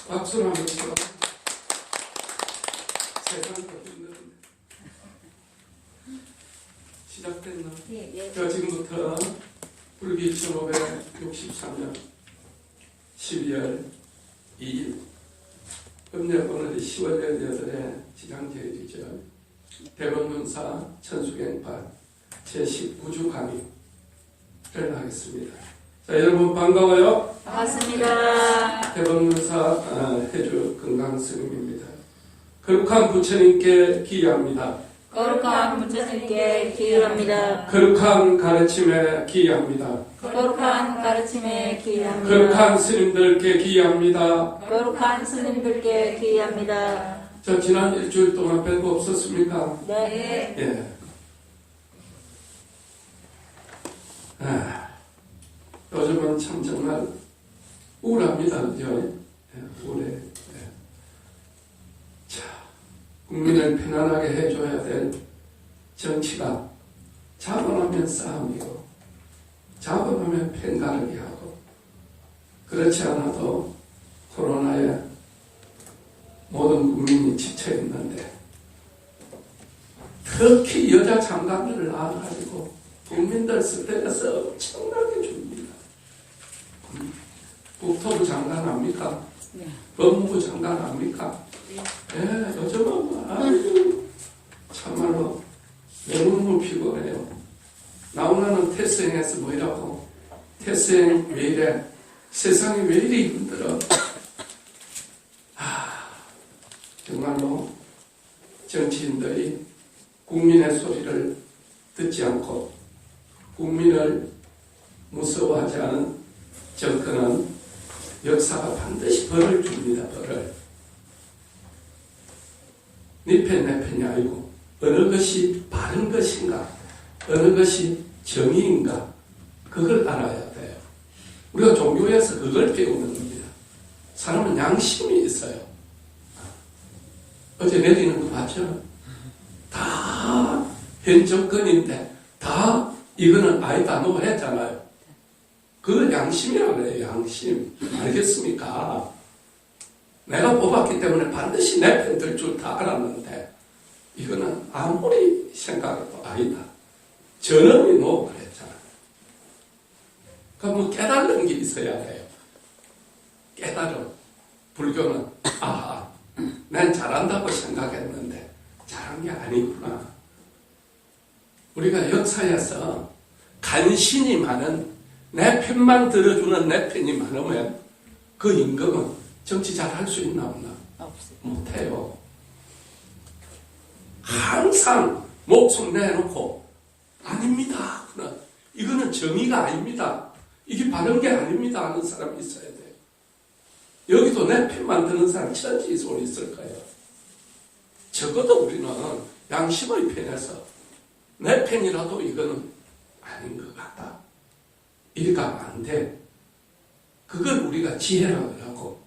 박수를 한번 쳐. 세상 끝있는 시작됐나? 자, 지금부터 불기 1563년 12월 2일 음력 오늘이 10월 18일에 지장제일이죠. 대법문사 천수경판 제19주 강의를 하겠습니다. 자, 여러분 반가워요. 반갑습니다. 대법문사 해주 건강스님입니다. 거룩한 부처님께 기여합니다. 거룩한 부처님께 기여합니다. 거룩한 가르침에 기여합니다. 거룩한 가르침에 기여합니다. 거룩한 스님들께 기여합니다. 거룩한 스님들께 기여합니다. 자, 지난 일주일 동안 별거 없었습니까? 네. 예. 요즘은 참 정말 우울합니다. 그죠? 예, 우울해. 예. 자, 국민을 편안하게 해줘야 될 정치가 잡아놓으면 싸움이고, 잡아놓으면 펜가르기 하고, 그렇지 않아도 코로나에 모든 국민이 지쳐있는데, 특히 여자 장관들을 낳아가지고 국민들 스트레스 엄청나게 줍니다. 국토부 장관 압니까? 네. 법무부 장관 압니까? 예, 요즘은 아주 참말로 너무 피곤해요. 나오나는 태스행에서 뭐라고? 태스행 왜 이래? 세상이 왜 이리 힘들어? 정말로 정치인들이 국민의 소리를 듣지 않고 국민을 무서워하지 않은 정권은 역사가 반드시 벌을 줍니다. 벌을. 네 편, 내 편이 아니고 어느 것이 바른 것인가, 어느 것이 정의인가, 그걸 알아야 돼요. 우리가 종교에서 그걸 배우는 겁니다. 사람은 양심이 있어요. 어제 내리는 거 봤죠? 다 현 정권인데 다 이거는 아니다 너 했잖아요. 그걸 양심이라고 그래요. 양심. 알겠습니까? 내가 뽑았기 때문에 반드시 내 편 들 줄 다 알았는데 이거는 아무리 생각해도 아니다. 전원이 너 그랬잖아요. 그러니까 뭐 깨달은 게 있어야 돼요. 깨달음. 불교는 난 잘한다고 생각했는데 잘한 게 아니구나. 우리가 역사에서 간신히 많은 내 편만 들어주는 내 편이 많으면 그 임금은 정치 잘 할 수 있나 없나? 못해요. 항상 목숨 내놓고 아닙니다. 이거는 정의가 아닙니다. 이게 바른 게 아닙니다 하는 사람이 있어야 돼요. 여기도 내 편만 드는 사람 천지 손 있을 거예요. 적어도 우리는 양심의 편에서 내 편이라도 이거는 아닌 것 같다. 이렇게 하면 안 돼. 그걸 우리가 지혜라고 하고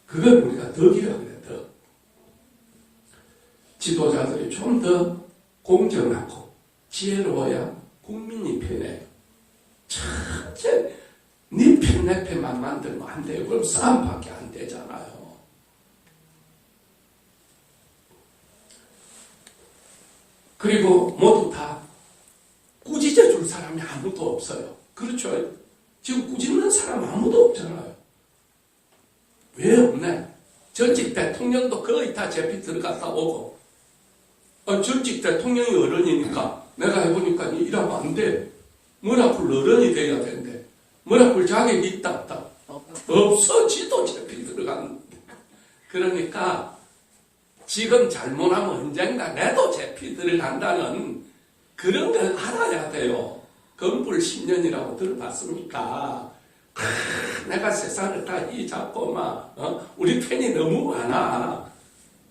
그걸 우리가 덕이라고 그래. 덕. 지도자들이 좀 더 공정하고 지혜로워야 국민이 편해요. 첫째 네 편, 내 편만 만들면 안 돼요. 그럼 싸움밖에 안 되잖아요. 그리고 모두 다 꾸짖어 줄 사람이 아무도 없어요. 그렇죠? 지금 꾸짖는 사람 아무도 없잖아요. 왜 없네? 전직 대통령도 거의 다 제피 들어갔다 오고, 전직 대통령이 어른이니까 내가 해보니까 이러면 안 돼. 뭐라풀 어른이 돼야 된대. 뭐라풀 자격이 있다 없다? 없어. 지도 제피 들어갔는데. 그러니까 지금 잘못하면 언젠가 내도 제피 들어간다는 그런 걸 알아야 돼요. 건불 10년이라고 들어봤습니까? 내가 세상을 다 이잡고 우리 편이 너무 많아.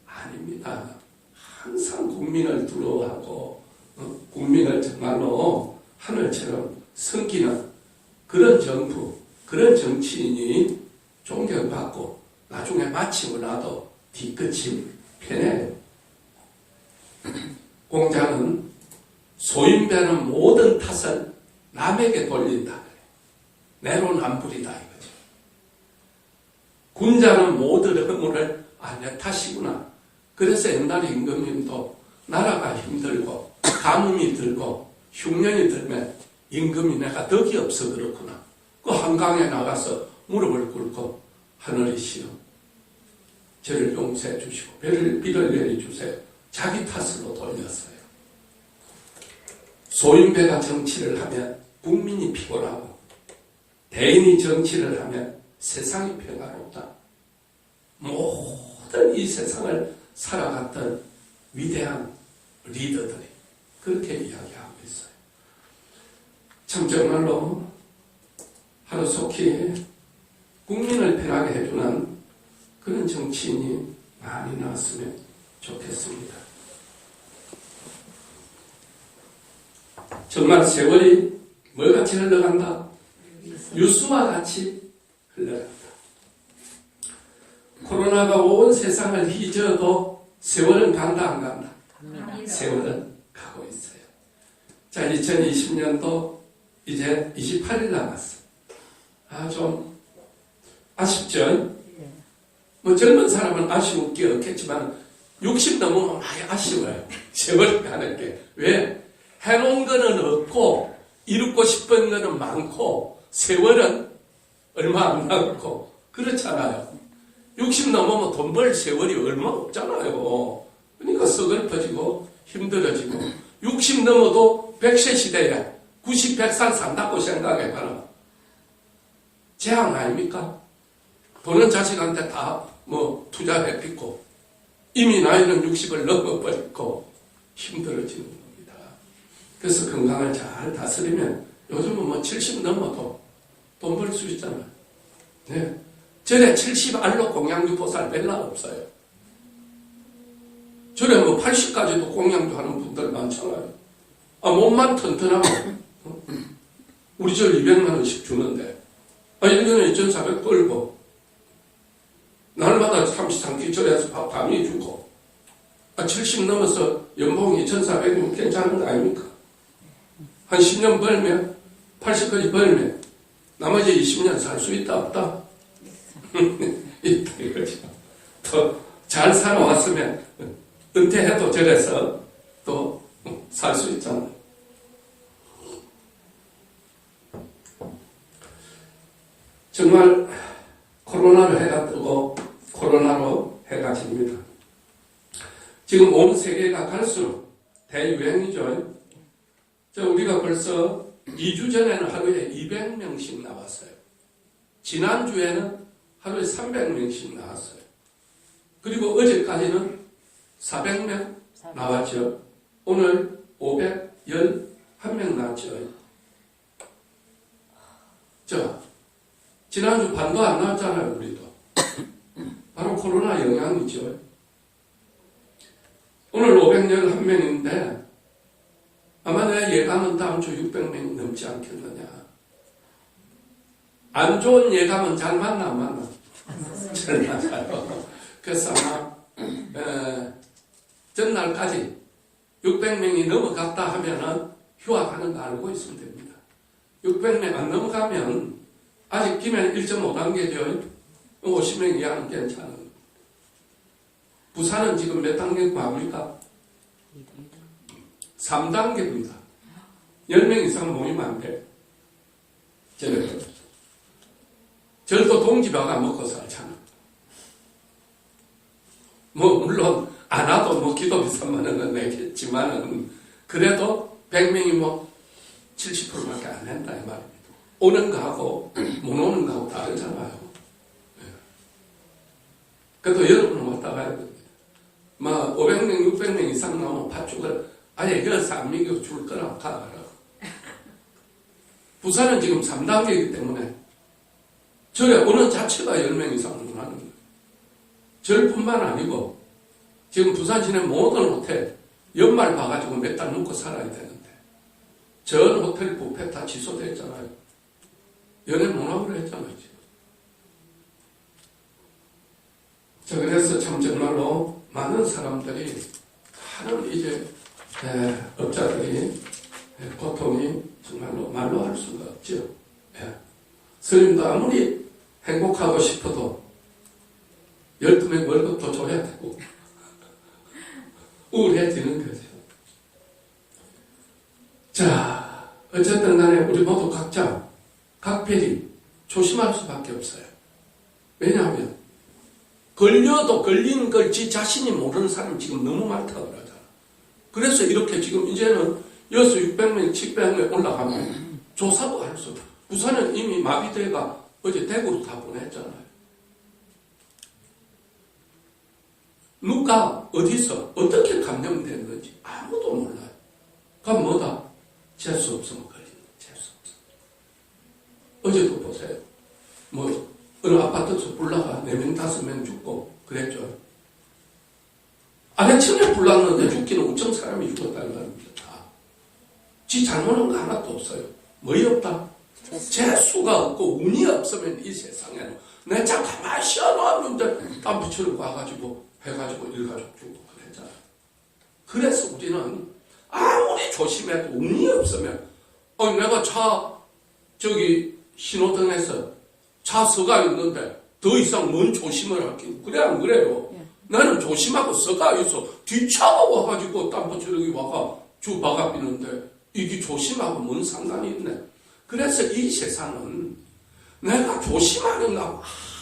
아닙니다. 항상 국민을 두려워하고 국민을 정말로 하늘처럼 섬기는 그런 정부, 그런 정치인이 존경받고 나중에 마치고 나도 뒤끝이 편해요. 공자는 소인배는 모든 탓을 남에게 돌린다. 내로남불이다 이거죠. 군자는 모든 허물을 내 탓이구나. 그래서 옛날에 임금님도 나라가 힘들고 가뭄이 들고 흉년이 들면 임금이 내가 덕이 없어 그렇구나. 그 한강에 나가서 무릎을 꿇고 하늘이시여 저를 용서해 주시고 비를 내려주세요. 자기 탓으로 돌렸어요. 소인배가 정치를 하면 국민이 피곤하고 대인이 정치를 하면 세상이 평화롭다. 모든 이 세상을 살아갔던 위대한 리더들이 그렇게 이야기하고 있어요. 참 정말로 하루속히 국민을 편하게 해주는 그런 정치인이 많이 나왔으면 좋겠습니다. 정말 세월이 뭐같이 흘러간다? 유수와 같이 흘러간다. 코로나가 온 세상을 휘저어도 세월은 간다 안 간다? 세월은 가고 있어요. 자, 2020년도 이제 28일 남았어. 좀 아쉽죠? 뭐 젊은 사람은 아쉬울 게 없겠지만 60 넘으면 많이 아쉬워요. 세월이 가는 게. 왜? 해놓은 거는 없고 이루고 싶은 거는 많고 세월은 얼마 안 남고 그렇잖아요. 60 넘으면 돈 벌 세월이 얼마 없잖아요. 그러니까 서글퍼지고 힘들어지고 60 넘어도 100세 시대에 90, 100살 산다고 생각해봐라. 재앙 아닙니까? 돈은 자식한테 다 투자해버리고 이미 나이는 60을 넘어버리고 힘들어지는 겁니다. 그래서 건강을 잘 다스리면 요즘은 70 넘어도 돈 벌 수 있잖아요. 네. 전에 70알로 공양주 보살 별로 없어요. 전에 80까지도 공양주 하는 분들 많잖아요. 몸만 튼튼하고 우리 절 200만 원씩 주는데 1년에 2,400 벌고 날마다 33끼 절에서 밥 많이 주고 70 넘어서 연봉 2,400이면 괜찮은 거 아닙니까? 한 10년 벌면 80까지 벌면 나머지 20년 살 수 있다 없다? 있다 이거죠. 더 잘 살아왔으면 은퇴해도 절에서 또 살 수 있잖아요. 정말 코로나로 해가 뜨고 코로나로 해가 집니다. 지금 온 세계가 갈수록 대유행이죠. 우리가 벌써 2주 전에는 하루에 200명씩 나왔어요. 지난주에는 하루에 300명씩 나왔어요. 그리고 어제까지는 400명 나왔죠. 오늘 511명 나왔죠. 지난주 반도 안 나왔잖아요, 우리도. 바로 코로나 영향이죠. 오늘 511명인데 아마 내 예감은 다음 주 600명이 넘지 않겠느냐. 안 좋은 예감은 잘 맞나 안 맞나? 잘 맞아요. 그래서 아마 전날까지 600명이 넘어갔다 하면은 휴학하는 거 알고 있으면 됩니다. 600명 안 넘어가면 아직 기면 1.5단계죠. 50명 이하는 괜찮은. 부산은 지금 몇 단계고 합니까? 3단계입니다. 10명 이상 모이면 안 돼. 저도 동지바가 먹고 살잖아. 물론 안 와도 기도비 3만 원은 내겠지만은 그래도 100명이 70%밖에 안 한다 이 말입니다. 오는 거하고 못 오는 거하고 다르잖아요. 그래도 여러분은 왔다 가야 됩니다. 500명, 600명 이상 나오면 팥죽을 아예 여기서 안 먹이고 줄 거라고 가라. 부산은 지금 3단계이기 때문에 절에 오는 자체가 10명 이상은 하는 거예요. 절뿐만 아니고 지금 부산 시내 모든 호텔 연말 봐가지고 몇 달 먹고 살아야 되는데 전 호텔 뷔페 다 취소됐잖아요. 연애 못하고 했잖아요. 그래서 참 정말로 많은 사람들이 하는 이제 업자들이 고통이 정말로 말로 할 수가 없죠. 스님도 아무리 행복하고 싶어도 12명 월급도 줘야 되고 우울해지는 거죠. 자, 어쨌든 간에 우리 모두 각자 각별히 조심할 수밖에 없어요. 왜냐하면 걸려도 걸리는 걸 지 자신이 모르는 사람이 지금 너무 많다고 그러잖아. 그래서 이렇게 지금 이제는 여기서 600명, 700명 올라가면 조사도 할 수 없어. 부산은 이미 마비대가 어제 대구로 다 보냈잖아요. 누가 어디서 어떻게 감염됐는지 아무도 몰라요. 그럼 뭐다? 재수 없으면 걸리는 재수 없어. 어제도 보세요. 뭐 어느 아파트에서 불나가 4명, 5명 죽고 그랬죠. 아래층에 불났는데 죽기는 엄청 사람이 죽었다는 겁니다. 다. 지 잘못한 거 하나도 없어요. 뭐이 없다? 재수가 없고 운이 없으면 이 세상에는 내 차 가만히 씌워놓았는데 땀 붙이러 가가지고 해가지고 일가족 죽고 그랬잖아. 그래서 우리는 아무리 조심해도 운이 없으면 내가 차 저기 신호등에서 차 서가 있는데 더 이상 뭔 조심을 할게 그래 안 그래요? 나는 조심하고 서가 있어 뒷차가 와가지고 땀 붙이러 와가 주바가 비는데 이게 조심하고 뭔 상관이 있네. 그래서 이 세상은 내가 조심하는 거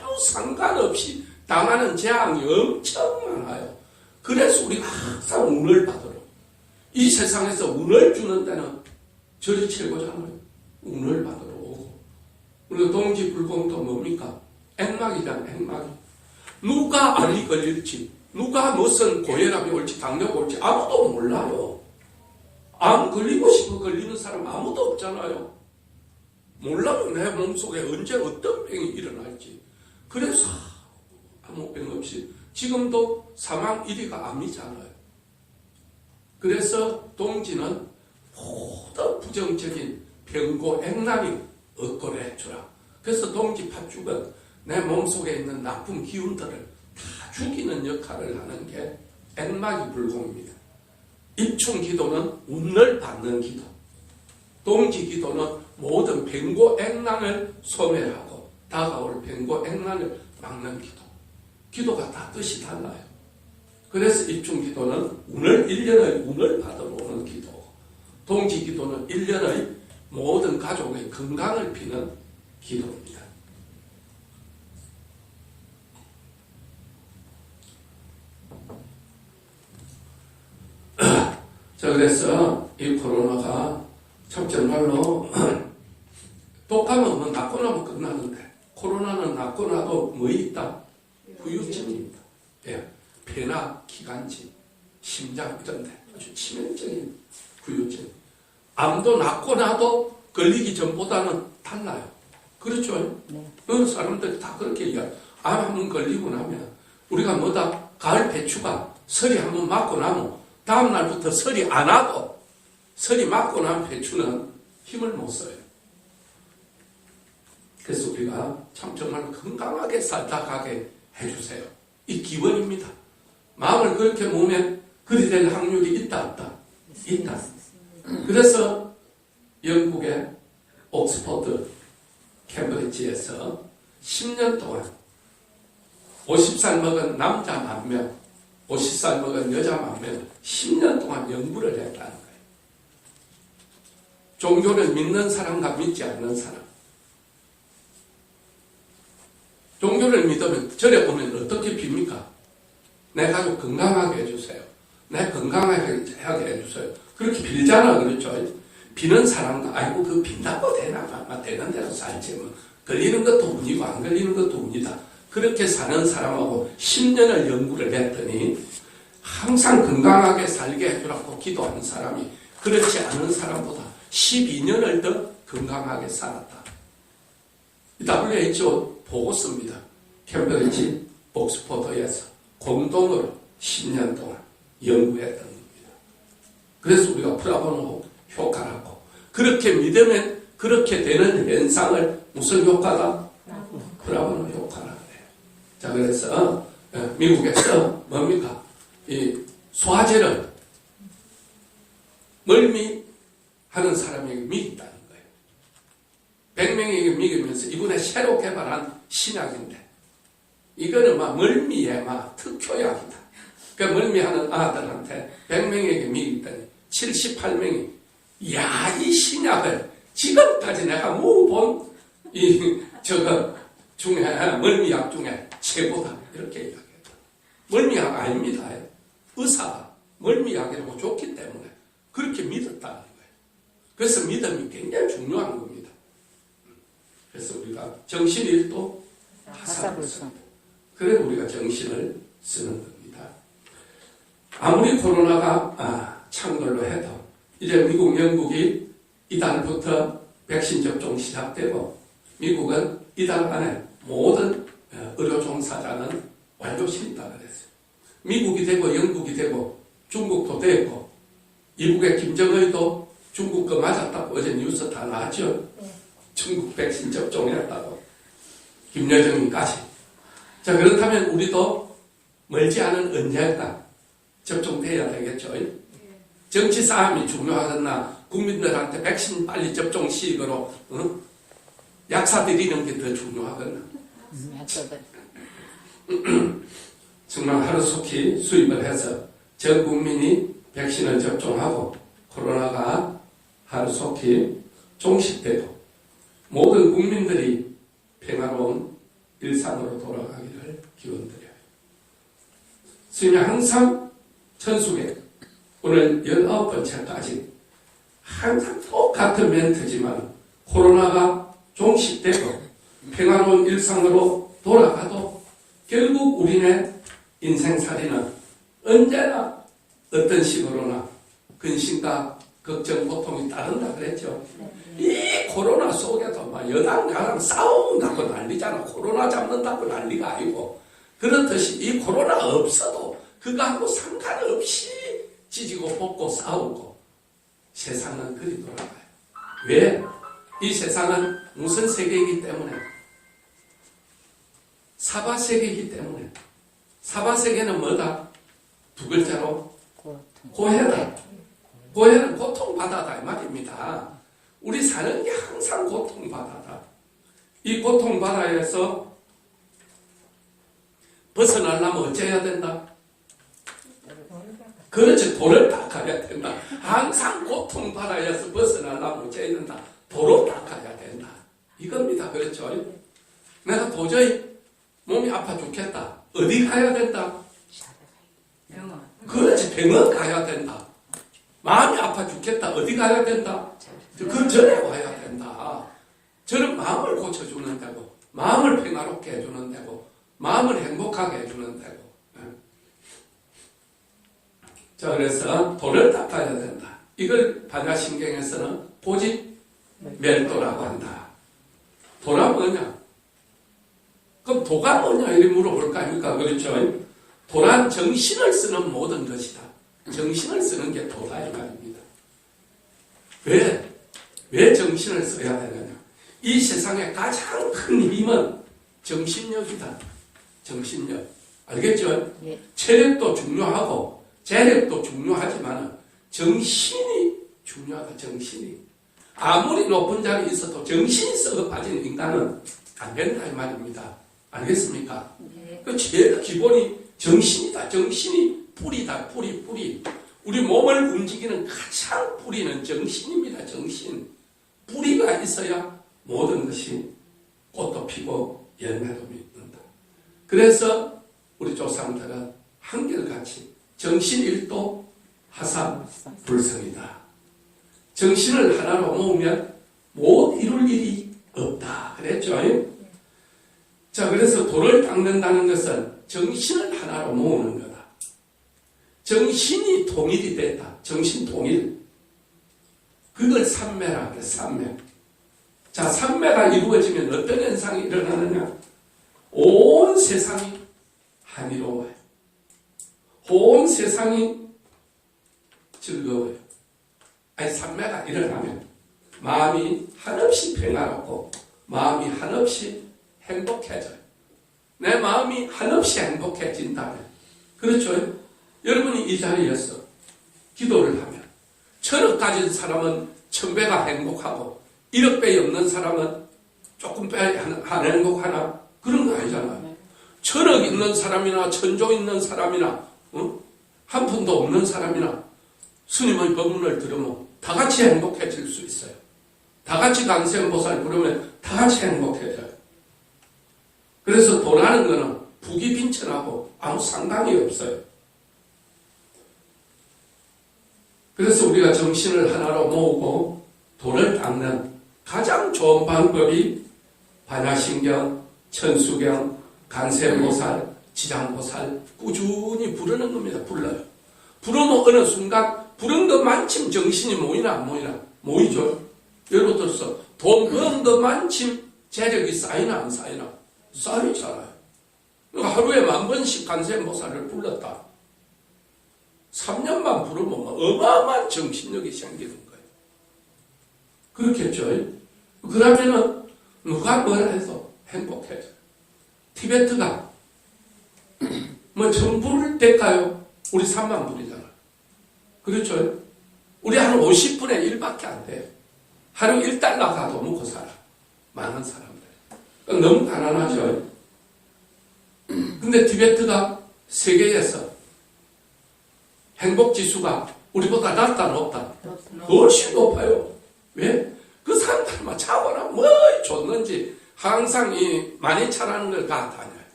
아무 상관없이 당하는 재앙이 엄청 많아요. 그래서 우리가 항상 운을 받으러 이 세상에서 운을 주는 데는 절이 최고잖아요. 운을 받으러 오고 우리가 동지불공도 뭡니까? 액막이잖아. 액막이 누가 알이 걸릴지 누가 무슨 고혈압이 올지 당뇨가 올지 아무도 몰라요. 암 걸리고 싶어 걸리는 사람 아무도 없잖아요. 몰라요. 내 몸속에 언제 어떤 병이 일어날지. 그래서 아무 병 없이 지금도 사망 1위가 암이잖아요. 그래서 동지는 모든 부정적인 병고 액난이 억거래 주라. 그래서 동지 팥죽은 내 몸속에 있는 나쁜 기운들을 다 죽이는 역할을 하는 게 액막이 불공입니다. 입춘 기도는 운을 받는 기도. 동지 기도는 모든 병고 액난을 소멸하고 다가올 병고 액난을 막는 기도. 기도가 다 뜻이 달라요. 그래서 입춘 기도는 1년의 운을 받으러 오는 기도고 동지 기도는 1년의 모든 가족의 건강을 비는 기도입니다. 자, 그래서 이 코로나가 첫째 말로 독감은 낫고 나면 끝나는데 코로나는 낫고 나도 뭐 있다? 후유증입니다. 예, 폐나 기관지, 심장 이런 데 아주 치명적인 후유증. 암도 낫고 나도 걸리기 전보다는 달라요. 그렇죠? 네. 사람들이 다 그렇게 얘기해요. 암 한번 걸리고 나면 우리가 뭐다? 가을 배추가 설이 한번 맞고 나면 다음 날부터 설이 안 와도 설이 맞고 난 배추는 힘을 못 써요. 그래서 우리가 참 정말 건강하게 살다 가게 해주세요. 이 기원입니다. 마음을 그렇게 모으면 그리 될 확률이 있다 없다? 있다. 그래서 영국의 옥스퍼드 캠브리지에서 10년 동안 50살 먹은 남자 10,000명 50살 먹은 여자 10,000명 10년 동안 연구를 했다는 거예요. 종교를 믿는 사람과 믿지 않는 사람. 종교를 믿으면 절에 오면 어떻게 빕니까? 내 가족 건강하게 해주세요. 내 건강하게 해주세요. 그렇게 빌잖아. 그렇죠? 비는 사람과 아이고 그 빈다고 되나 되는 대로 살지 뭐. 걸리는 것도 운이고 안 걸리는 것도 운이다. 그렇게 사는 사람하고 10년을 연구를 했더니 항상 건강하게 살게 해주라고 기도하는 사람이 그렇지 않은 사람보다 12년을 더 건강하게 살았다. WHO 보고서입니다. 캠브리지 옥스퍼드에서 공동으로 10년 동안 연구했던 겁니다. 그래서 우리가 프라보노 효과라고 그렇게 믿으면 그렇게 되는 현상을 무슨 효과다? 프라보노 효과라 그래요. 자, 그래서 미국에서 뭡니까? 이 소화제를 멀미하는 사람에게 미있다는 거예요. 100명에게 미기면서 이번에 새로 개발한 신약인데 이거는 막 멀미에 막 특효약이다. 그 멀미하는 아들한테 100명에게 미했더니 78명이 야, 이 신약을 지금까지 내가 모아본 저거 중에 멀미약 중에 최고다 이렇게 이야기했다. 멀미약 아닙니다. 의사가 멀미약이라고 줬기 때문에 그렇게 믿었다는 거예요. 그래서 믿음이 굉장히 중요한 겁니다. 그래서 우리가 정신일도 하사불성. 그래 우리가 정신을 쓰는 겁니다. 아무리 코로나가 창궐로 해도 이제 미국, 영국이 이달부터 백신 접종 시작되고 미국은 이달 안에 모든 의료 종사자는 완료시킨다 그랬어요. 미국이 되고 영국이 되고 중국도 되고 이북의 김정은도 중국 거 맞았다고 어제 뉴스 다 나왔죠. 중국 백신 접종했다고 김여정이까지. 자, 그렇다면 우리도 멀지 않은 언젠가 접종돼야 되겠죠. 정치 싸움이 중요하겠나 국민들한테 백신 빨리 접종 시익으로 약사 드리는 게 더 중요하겠나. 정말 하루속히 수입을 해서 전 국민이 백신을 접종하고 코로나가 하루속히 종식되고 모든 국민들이 평화로운 일상으로 돌아가기를 기원드려요. 스님이 항상 천수계 오늘 19번째까지 항상 똑같은 멘트지만 코로나가 종식되고 평화로운 일상으로 돌아가도 결국 우리네 인생살이는 언제나 어떤 식으로나 근심과 걱정, 고통이 따른다 그랬죠. 이 코로나 속에도 막 여당 야당 싸운다고 난리잖아. 코로나 잡는다고 난리가 아니고 그렇듯이 이 코로나 없어도 그거하고 상관없이 찢고 볶고 싸우고 세상은 그리 돌아가요. 왜? 이 세상은 무슨 세계이기 때문에? 사바세계이기 때문에. 사바세계는 뭐다? 두 글자로 고해다. 고해는 고통받아다 이 말입니다. 우리 사는 게 항상 고통받아다. 이 고통바다에서 벗어나려면 어째야 된다? 그렇지, 돌을 닦아야 된다. 항상 고통바다에서 벗어나려면 어째야 된다? 도로 닦아야 된다. 이겁니다. 그렇죠? 내가 도저히 몸이 아파 죽겠다. 어디 가야 된다? 그렇지, 병원 가야 된다. 마음이 아파 죽겠다. 어디 가야 된다? 그 전에 와야 된다. 저는 마음을 고쳐주는 데고, 마음을 평화롭게 해주는 데고, 마음을 행복하게 해주는 데고. 자, 그래서 도를 닦아야 된다. 이걸 반야신경에서는 고집멸도라고 한다. 도가 뭐냐? 그럼 도가 뭐냐? 이렇게 물어볼 거 아닙니까? 그렇죠? 도란 정신을 쓰는 모든 것이다. 정신을 쓰는 게 도다 이 말입니다. 왜 정신을 써야 되느냐? 이 세상의 가장 큰 힘은 정신력이다. 정신력. 알겠죠? 예. 체력도 중요하고 재력도 중요하지만 정신이 중요하다. 정신이. 아무리 높은 자리에 있어도 정신이 썩어 빠진 인간은 안 된다 이 말입니다. 알겠습니까? 네. 그 제일 기본이 정신이다. 정신이 뿌리다. 뿌리. 우리 몸을 움직이는 가장 뿌리는 정신입니다. 정신. 뿌리가 있어야 모든 것이 꽃도 피고 열매도 맺는다. 그래서 우리 조상들은 한결같이 정신일도 하사불성이다. 정신을 하나로 모으면 못 이룰 일이 없다. 그랬죠? 자, 그래서 도를 닦는다는 것은 정신을 하나로 모으는 거다. 정신이 통일이 됐다. 정신 통일. 그걸 삼매라 그래. 삼매. 자, 삼매가 이루어지면 어떤 현상이 일어나느냐? 온 세상이 한이로워요. 온 세상이 즐거워요. 아니, 삼매가 일어나면 마음이 한없이 평화롭고 마음이 한없이 행복해져요. 내 마음이 한없이 행복해진다면, 그렇죠? 여러분이 이 자리에서 기도를 하면 1000억 가진 사람은 1000배가 행복하고 1억 배 없는 사람은 조금 배 안 행복하나? 그런 거 아니잖아요. 철학 있는 사람이나 천조 있는 사람이나 한 푼도 없는 사람이나 스님의 법문을 들으면 다 같이 행복해질 수 있어요. 다 같이 관세음보살 부르면 다 같이 행복해져요. 그래서 돈하는 거는 부귀 빈천하고 아무 상관이 없어요. 그래서 우리가 정신을 하나로 모으고 돈을 닦는 가장 좋은 방법이 반야신경, 천수경, 간세음보살, 지장보살 꾸준히 부르는 겁니다. 불러요. 부르면 어느 순간 부른 것만큼 정신이 모이나 안 모이나? 모이죠. 예를 들어서 돈 버는 것만큼 재력이 쌓이나 안 쌓이나? 쌓이잖아요. 그러니까 하루에 10,000번씩 간세음보살을 불렀다. 3년만 부르면 어마어마한 정신력이 생기는 거예요. 그렇겠죠. 그러면은 누가 뭐라 해도 행복해져요. 티베트가 뭐 전부를 뗄까요? 우리 3만 불이잖아. 그렇죠? 우리 한 50분의 1밖에 안 돼. 하루 1달러 가도 먹고 살아. 많은 사람들. 그러니까 너무 가난하죠. 근데 티베트가 세계에서 행복지수가 우리보다 낮다 높다? 훨씬 높아요. 왜? 그 사람들만 차거나 뭐 줬는지 항상 이 많이 차라는 걸 가 다녀요.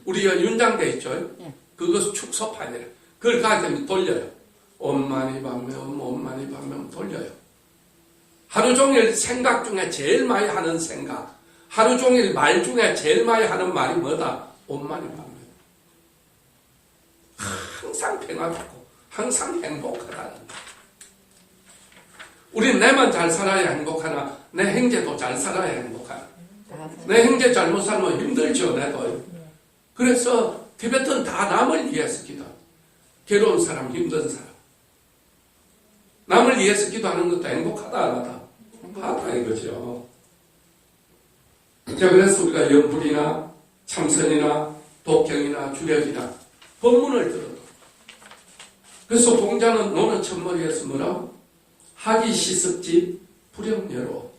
우리가 윤장대 있죠? 그거 축소판이래. 그걸 가지고 돌려요. 엄만이 반면, 엄만이 반면 돌려요. 하루 종일 생각 중에 제일 많이 하는 생각, 하루 종일 말 중에 제일 많이 하는 말이 뭐다? 엄만이 반면. 항상 평화롭고 항상 행복하다는 거. 우린 내만 잘 살아야 행복하나, 내 형제도 잘 살아야 행복하나. 내 형제 잘못 살면 힘들죠, 내도. 그래서 티베트는 다 남을 위해서 기도합니다. 괴로운 사람, 힘든 사람. 남을 위해서 기도하는 것도 행복하다, 안 하다? 하다 이거죠. 자, 그래서 우리가 연불이나 참선이나 독경이나 주력이나 법문을 들어도. 그래서 공자는 노는 첫머리에서 뭐라고? 하기 시습지 불영여로.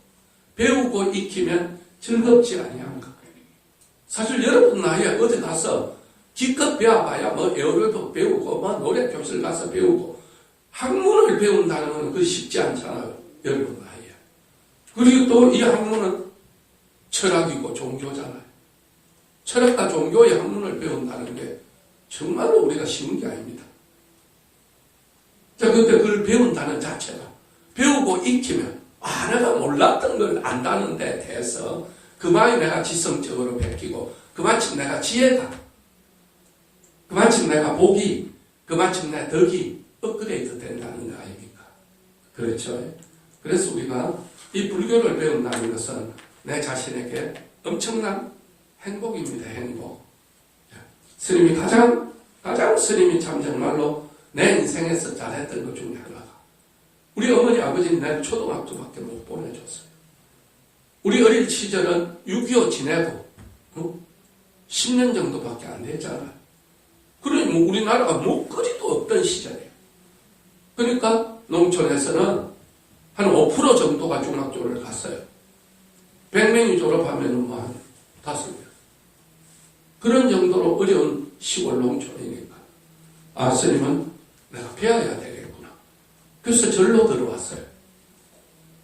배우고 익히면 즐겁지 아니한가. 사실 여러분 나이에 어디 가서 기껏 배워봐야 뭐 에어로도 배우고 뭐 노래 교실 가서 배우고 학문을 배운다는 건 그게 쉽지 않잖아요. 여러분 나이에. 그리고 또 이 학문은 철학이고 종교잖아요. 철학과 종교의 학문을 배운다는 게 정말로 우리가 쉬운 게 아닙니다. 자, 근데 그걸 배운다는 자체가 배우고 익히면 내가 몰랐던 걸 안다는 데 대해서 그만이 내가 지성적으로 베끼고 그만큼 내가 지혜가 그만큼 내가 복이 그만큼 내 덕이 업그레이드 된다는 거 아닙니까? 그렇죠? 그래서 우리가 이 불교를 배운다는 것은 내 자신에게 엄청난 행복입니다. 행복. 스님이 가장 스님이 참 정말로 내 인생에서 잘했던 것 중에 하나가 우리 어머니 아버지는 내 초등학교밖에 못 보내줬어요. 우리 어릴 시절은 6.25 지내고 10년 정도밖에 안 됐잖아요. 그러니 뭐 우리나라가 먹거리도 없던 시절이에요. 그러니까 농촌에서는 한 5% 정도가 중학교를 갔어요. 100명이 졸업하면 뭐 한 5명. 그런 정도로 어려운 시골 농촌이니까 스님은 내가 배워야 되겠구나. 그래서 절로 들어왔어요.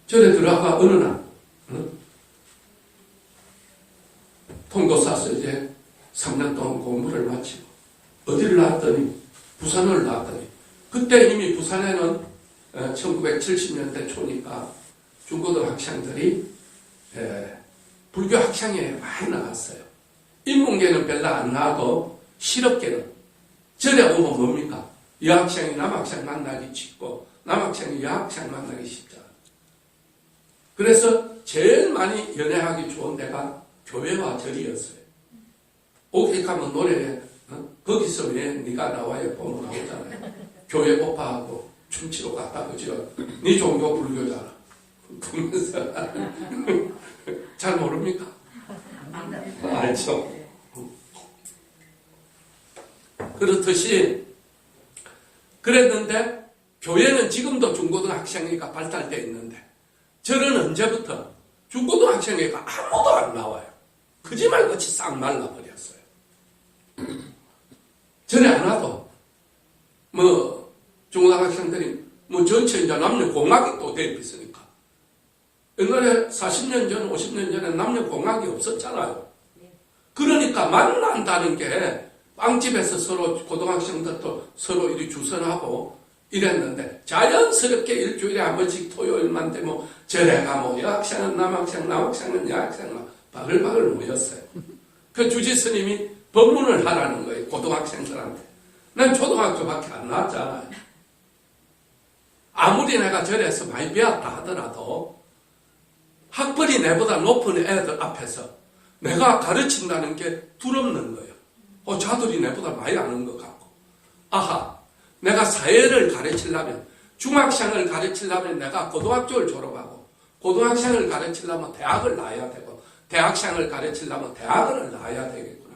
절에 들어가 어느 날 통도사서 이제 3년 동안 공부를 마치고 어디를 나왔더니 부산을 나왔더니 그때 이미 부산에는 1970년대 초니까 중고등 학생들이 불교 학창에 많이 나갔어요. 인문계는 별로 안 나와도 실업계는 절에 오면 뭡니까? 여학생이 남학생 만나기 쉽고 남학생이 여학생 만나기 쉽잖아. 그래서 제일 많이 연애하기 좋은 데가 교회와 절이었어요. 오케이 가면 노래에 거기서 왜 네가 나와요 보면 나오잖아요. 교회 오빠하고 춤추러 갔다 그죠? 네 종교 불교잖아. 그러면서 잘 모릅니까? 알죠. 그렇듯이 그랬는데 교회는 지금도 중고등학생회가 발달되어 있는데 저는 언제부터 중고등학생회가 아무도 안 나와요. 거짓말같이 싹 말라버렸어요. 전에 안 와도, 중고등학생들이, 전체 이제 남녀 공학이 또 대입 있으니까. 옛날에 40년 전, 50년 전에 남녀 공학이 없었잖아요. 그러니까 만난다는 게 빵집에서 서로 고등학생들도 서로 이리 주선하고 이랬는데 자연스럽게 일주일에 한 번씩 토요일만 되면 절에 가면 여학생은 남학생, 남학생은 여학생 바글바글 모였어요. 그 주지 스님이 법문을 하라는 거예요. 고등학생들한테. 난 초등학교밖에 안 나왔잖아요. 아무리 내가 절에서 많이 배웠다 하더라도 학벌이 내보다 높은 애들 앞에서 내가 가르친다는 게 두렵는 거예요. 자들이 내보다 많이 아는 것 같고. 아하, 내가 사회를 가르치려면, 중학생을 가르치려면 내가 고등학교를 졸업하고, 고등학생을 가르치려면 대학을 나와야 되고, 대학생을 가르치려면 대학을 나와야 되겠구나.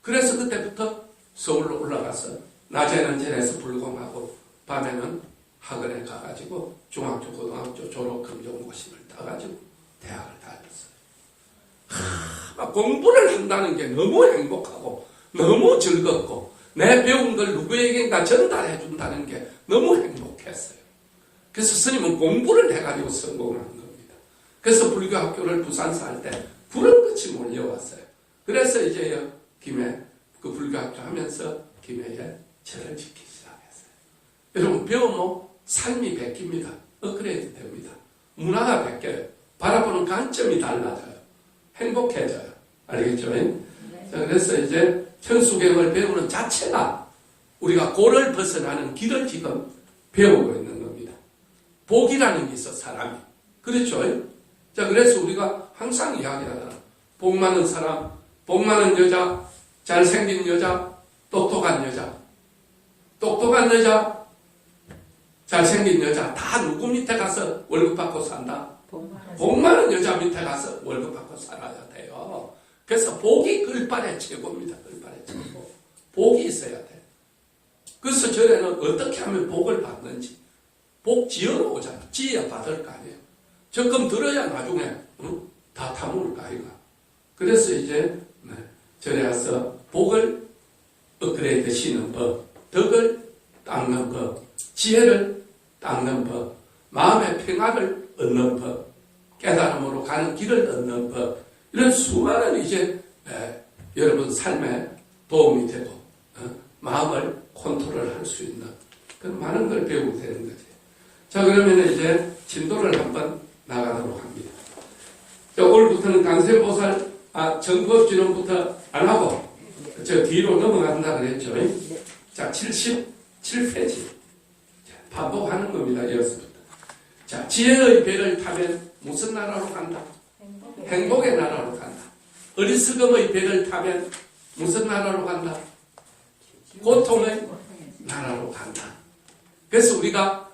그래서 그때부터 서울로 올라가서 낮에는 절에서 불공하고 밤에는 학원에 가가지고 중학교, 고등학교 졸업 검정고시를 따가지고 대학을 다녔어요. 공부를 한다는 게 너무 행복하고 너무 즐겁고 내 배운 걸 누구에게인가 전달해 준다는 게 너무 행복했어요. 그래서 스님은 공부를 해가지고 성공한 겁니다. 그래서 불교 학교를 부산서 할 때 구름같이 몰려왔어요. 그래서 이제 김해 그 불교 학교 하면서 김해에 절을 짓기 시작했어요. 여러분 배우면 삶이 바뀝니다. 업그레이드 됩니다. 문화가 바뀌어요. 바라보는 관점이 달라져요. 행복해져요. 알겠죠? 자, 그래서 이제 천수경을 배우는 자체가 우리가 고를 벗어나는 길을 지금 배우고 있는 겁니다. 복이라는 게 있어, 사람이. 그렇죠? 자, 그래서 우리가 항상 이야기하잖아. 복 많은 사람, 복 많은 여자, 잘생긴 여자, 똑똑한 여자. 똑똑한 여자, 잘생긴 여자, 다 누구 밑에 가서 월급 받고 산다? 복 많은 여자 밑에 가서 월급 받고 살아야 돼요. 그래서 복이 끌바의 최고입니다. 끌바의 최고. 복이 있어야 돼. 그래서 절에는 어떻게 하면 복을 받는지. 복 지어로 오잖아. 지어야 받을 거 아니에요. 적금 들어야 나중에 다 타먹을 거 아이가. 그래서 이제 절에 와서 복을 업그레이드 시는 법, 덕을 닦는 법, 지혜를 닦는 법, 마음의 평화를 얻는 법, 깨달음으로 가는 길을 얻는 법, 이런 수많은 이제 여러분 삶에 도움이 되고 마음을 컨트롤할 수 있는 그런 많은 걸 배우게 되는 거죠. 자, 그러면 이제 진도를 한번 나가도록 합니다. 자, 오늘부터는 강세보살 정법진원부터 안 하고 저 뒤로 넘어간다 그랬죠. 자, 77페이지 반복하는 겁니다. 여기서부터. 자, 지혜의 배를 타면 무슨 나라로 간다? 행복의 나라로 간다. 어리석음의 배를 타면 무슨 나라로 간다? 고통의 나라로 간다. 그래서 우리가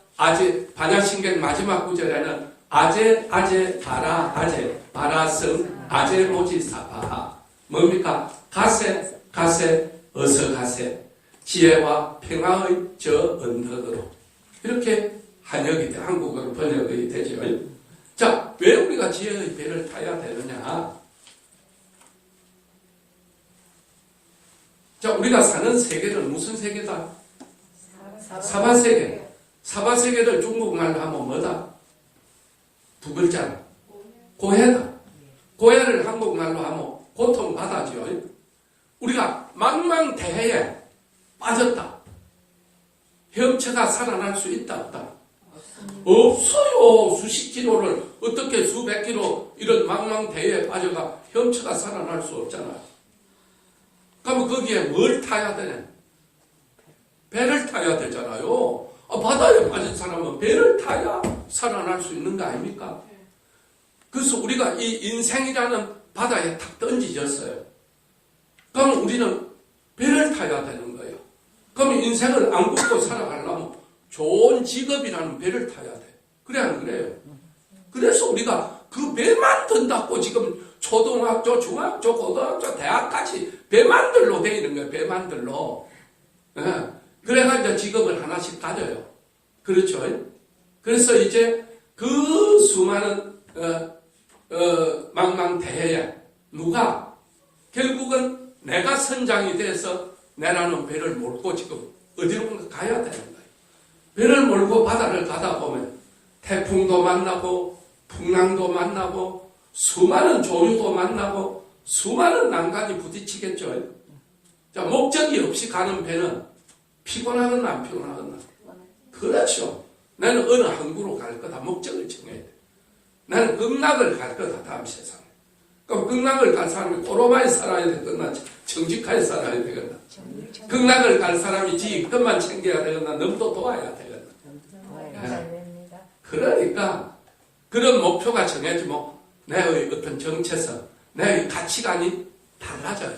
반야신경 마지막 구절에는 아제 바라 아제 바라성 아제 모지사바하 뭡니까? 가세 어서 가세 지혜와 평화의 저 언덕으로 이렇게 한국어로 번역이 되죠. 자, 왜 우리가 지혜의 배를 타야 되느냐? 자, 우리가 사는 세계는 무슨 세계다? 사바세계. 사바세계를 중국말로 하면 뭐다? 두 글자로. 고해다. 고해를 한국말로 하면 고통받아죠. 우리가 망망대해에 빠졌다. 형체가 살아날 수 있다, 없다? 없어요. 수십 킬로를 어떻게 수백 킬로 이런 망망대해에 빠져가 형체가 살아날 수 없잖아요. 그러면 거기에 뭘 타야 되냐? 배를 타야 되잖아요. 바다에 빠진 사람은 배를 타야 살아날 수 있는 거 아닙니까? 그래서 우리가 이 인생이라는 바다에 탁 던지졌어요. 그럼 우리는 배를 타야 되는 거예요. 그럼 인생을 안 굶고 살아가려면 좋은 직업이라는 배를 타야 돼. 그래 안 그래요? 그래서 우리가 그 배만 든다고 지금 초등학교, 중학교, 고등학교, 대학까지 배만들로 돼 있는 거예요. 배만들로. 그래가지고 직업을 하나씩 가져요. 그렇죠? 그래서 이제 그 수많은 망망대해에 누가 결국은 내가 선장이 돼서 내라는 배를 몰고 지금 어디론가 가야 되는 거예요. 배를 몰고 바다를 가다 보면 태풍도 만나고 풍랑도 만나고 수많은 조류도 만나고 수많은 난관이 부딪히겠죠. 자, 목적이 없이 가는 배는 피곤하거나 안 피곤하거나. 그렇죠. 나는 어느 항구로 갈 거다. 목적을 정해야 돼. 나는 극락을 갈 거다. 다음 세상에. 그럼 극락을 갈 사람이 꼬로마에 살아야 되거나 정직하게 살아야 되거나. 극락을 갈 사람이 지 것만 챙겨야 되거나 넘도 도와야 되거나. 그러니까 그런 목표가 정해지면 내 어떤 정체성, 내 가치관이 달라져요.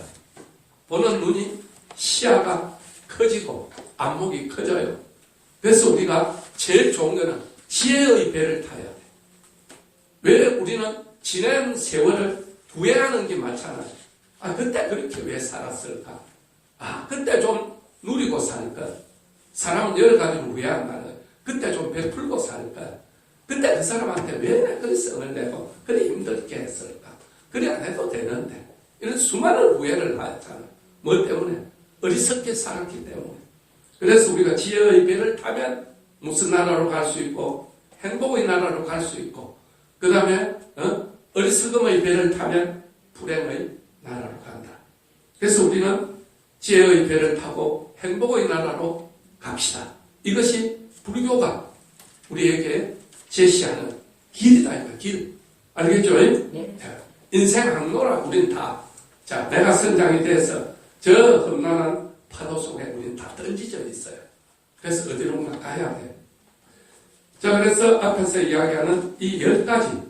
보는 눈이 시야가 커지고 안목이 커져요. 그래서 우리가 제일 좋은 거는 지혜의 배를 타야 돼. 왜 우리는 지난 세월을 후회하는 게 많잖아요. 아, 그때 그렇게 왜 살았을까? 아, 그때 좀 누리고 살 것. 사람은 여러 가지로 후회한다는 거예요. 그때 좀 베풀고 살 것. 그때 그 사람한테 왜 그리 성을 내고 그리 힘들게 했을까? 그리 안 해도 되는데. 이런 수많은 후회를 하잖아요. 뭐 때문에? 어리석게 살았기 때문에. 그래서 우리가 지혜의 배를 타면 무슨 나라로 갈 수 있고 행복의 나라로 갈 수 있고 그 다음에 어리석음의 배를 타면 불행의 나라로 간다. 그래서 우리는 지혜의 배를 타고 행복의 나라로 갑시다. 이것이 불교가 우리에게 제시하는 길이다. 이거 길. 알겠죠? 네. 인생 항로라 우린 다. 자, 내가 선장이 돼서 저 험난한 파도 속에 우린 다 던지져 있어요. 그래서 어디론가 가야 돼. 자, 그래서 앞에서 이야기하는 이 10가지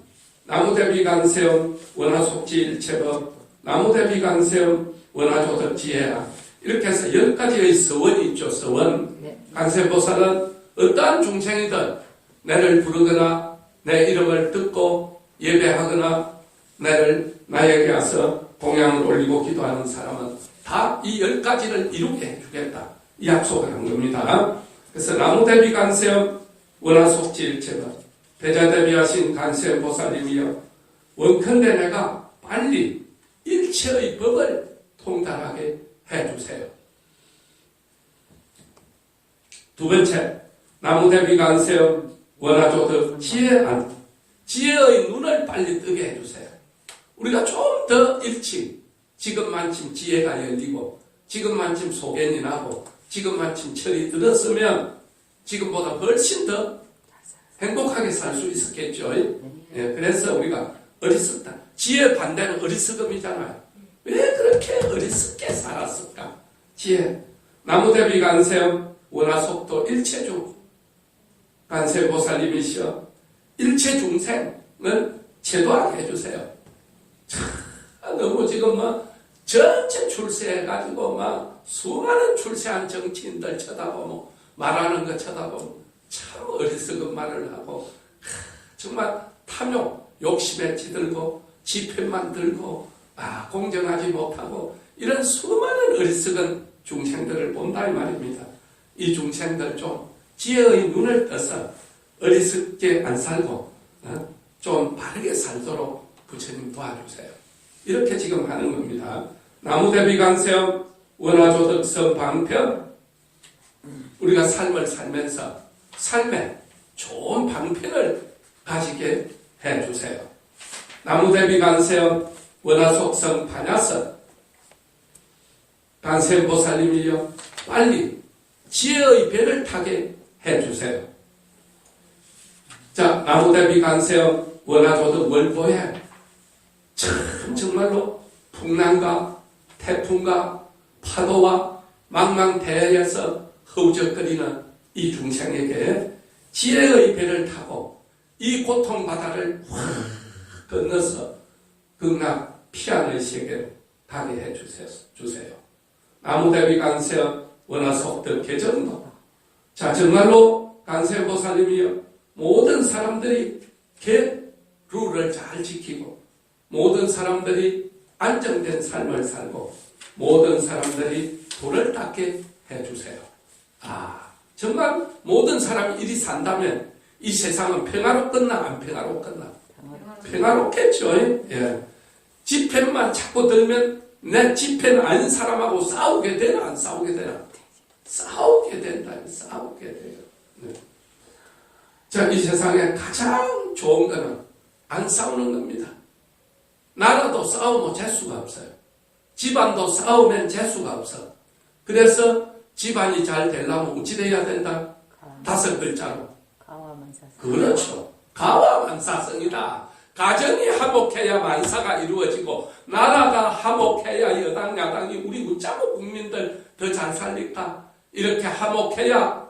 나무대비 간세음 원화속지 일체법 나무대비 간세음 원화조덕 지혜라 이렇게 해서 10가지의 서원이 있죠. 서원. 간세보살은 어떠한 중생이든 나를 부르거나 내 이름을 듣고 예배하거나 나에게 와서 공양을 올리고 기도하는 사람은 다 이 10가지를 이루게 해주겠다. 이 약속을 한 겁니다. 그래서 나무대비 간세음 원화속지 일체법 대자대비하신 간세음 보살님이여 원컨대 내가 빨리 일체의 법을 통달하게 해주세요. 두 번째, 나무대비 간세음 원화조덕 지혜의 눈을 빨리 뜨게 해주세요. 우리가 좀 더 일찍 지금만큼 지혜가 열리고 지금만큼 소견이 나고 지금만큼 철이 들었으면 지금보다 훨씬 더 행복하게 살 수 있었겠죠. 예, 그래서 우리가 어리석다. 지혜 반대는 어리석음이잖아요. 왜 그렇게 어리석게 살았을까? 지혜. 나무대비 간세음 원화속도 일체중 간세보살님이시여 일체 중생을 제도하게 해주세요. 너무 지금 전체 출세해가지고 수많은 출세한 정치인들 쳐다보고 말하는 거 쳐다보고 참 어리석은 말을 하고 정말 탐욕, 욕심에 찌들고 지편만 들고 공정하지 못하고 이런 수많은 어리석은 중생들을 본다 이 말입니다. 이 중생들 좀 지혜의 눈을 떠서 어리석게 안 살고 좀 바르게 살도록 부처님 도와주세요. 이렇게 지금 하는 겁니다. 나무대비 간세음 원화조덕성 방편 우리가 삶을 살면서 삶에 좋은 방편을 가지게 해주세요. 나무대비 간세음 원화속성 반야선 간세음 보살님이여 빨리 지혜의 배를 타게 해주세요. 자, 나무대비 간세음 원화조덕 월보에 정말로 풍랑과 태풍과 파도와 망망대해에서 허우적거리는 이 중생에게 지혜의 배를 타고 이 고통 바다를 확 건너서 극락 피안의 세계로 가게 해주세요. 나무대비 간세음 원화속덕 개정도. 자, 정말로 간세보살님이여 모든 사람들이 룰을 잘 지키고 모든 사람들이 안정된 삶을 살고 모든 사람들이 도를 닦게 해주세요. 정말 모든 사람이 이리 산다면 이 세상은 평화로 끝나 안 평화로 끝나? 평화롭겠죠. 예. 지편만 찾고 들면 내 집에 아닌 사람하고 싸우게 되나 안 싸우게 되나? 싸우게 된다. 싸우게 돼요. 네. 자, 이 세상에 가장 좋은 거는 안 싸우는 겁니다. 나라도 싸우면 재수가 없어요. 집안도 싸우면 재수가 없어. 그래서 집안이 잘 되려면 어찌 돼야 된다? 5글자로. 그렇죠. 가와만사성이다. 가정이 화목해야 만사가 이루어지고 나라가 화목해야 여당 야당이 우리 웃자고 국민들 더 잘 살릴까? 이렇게 화목해야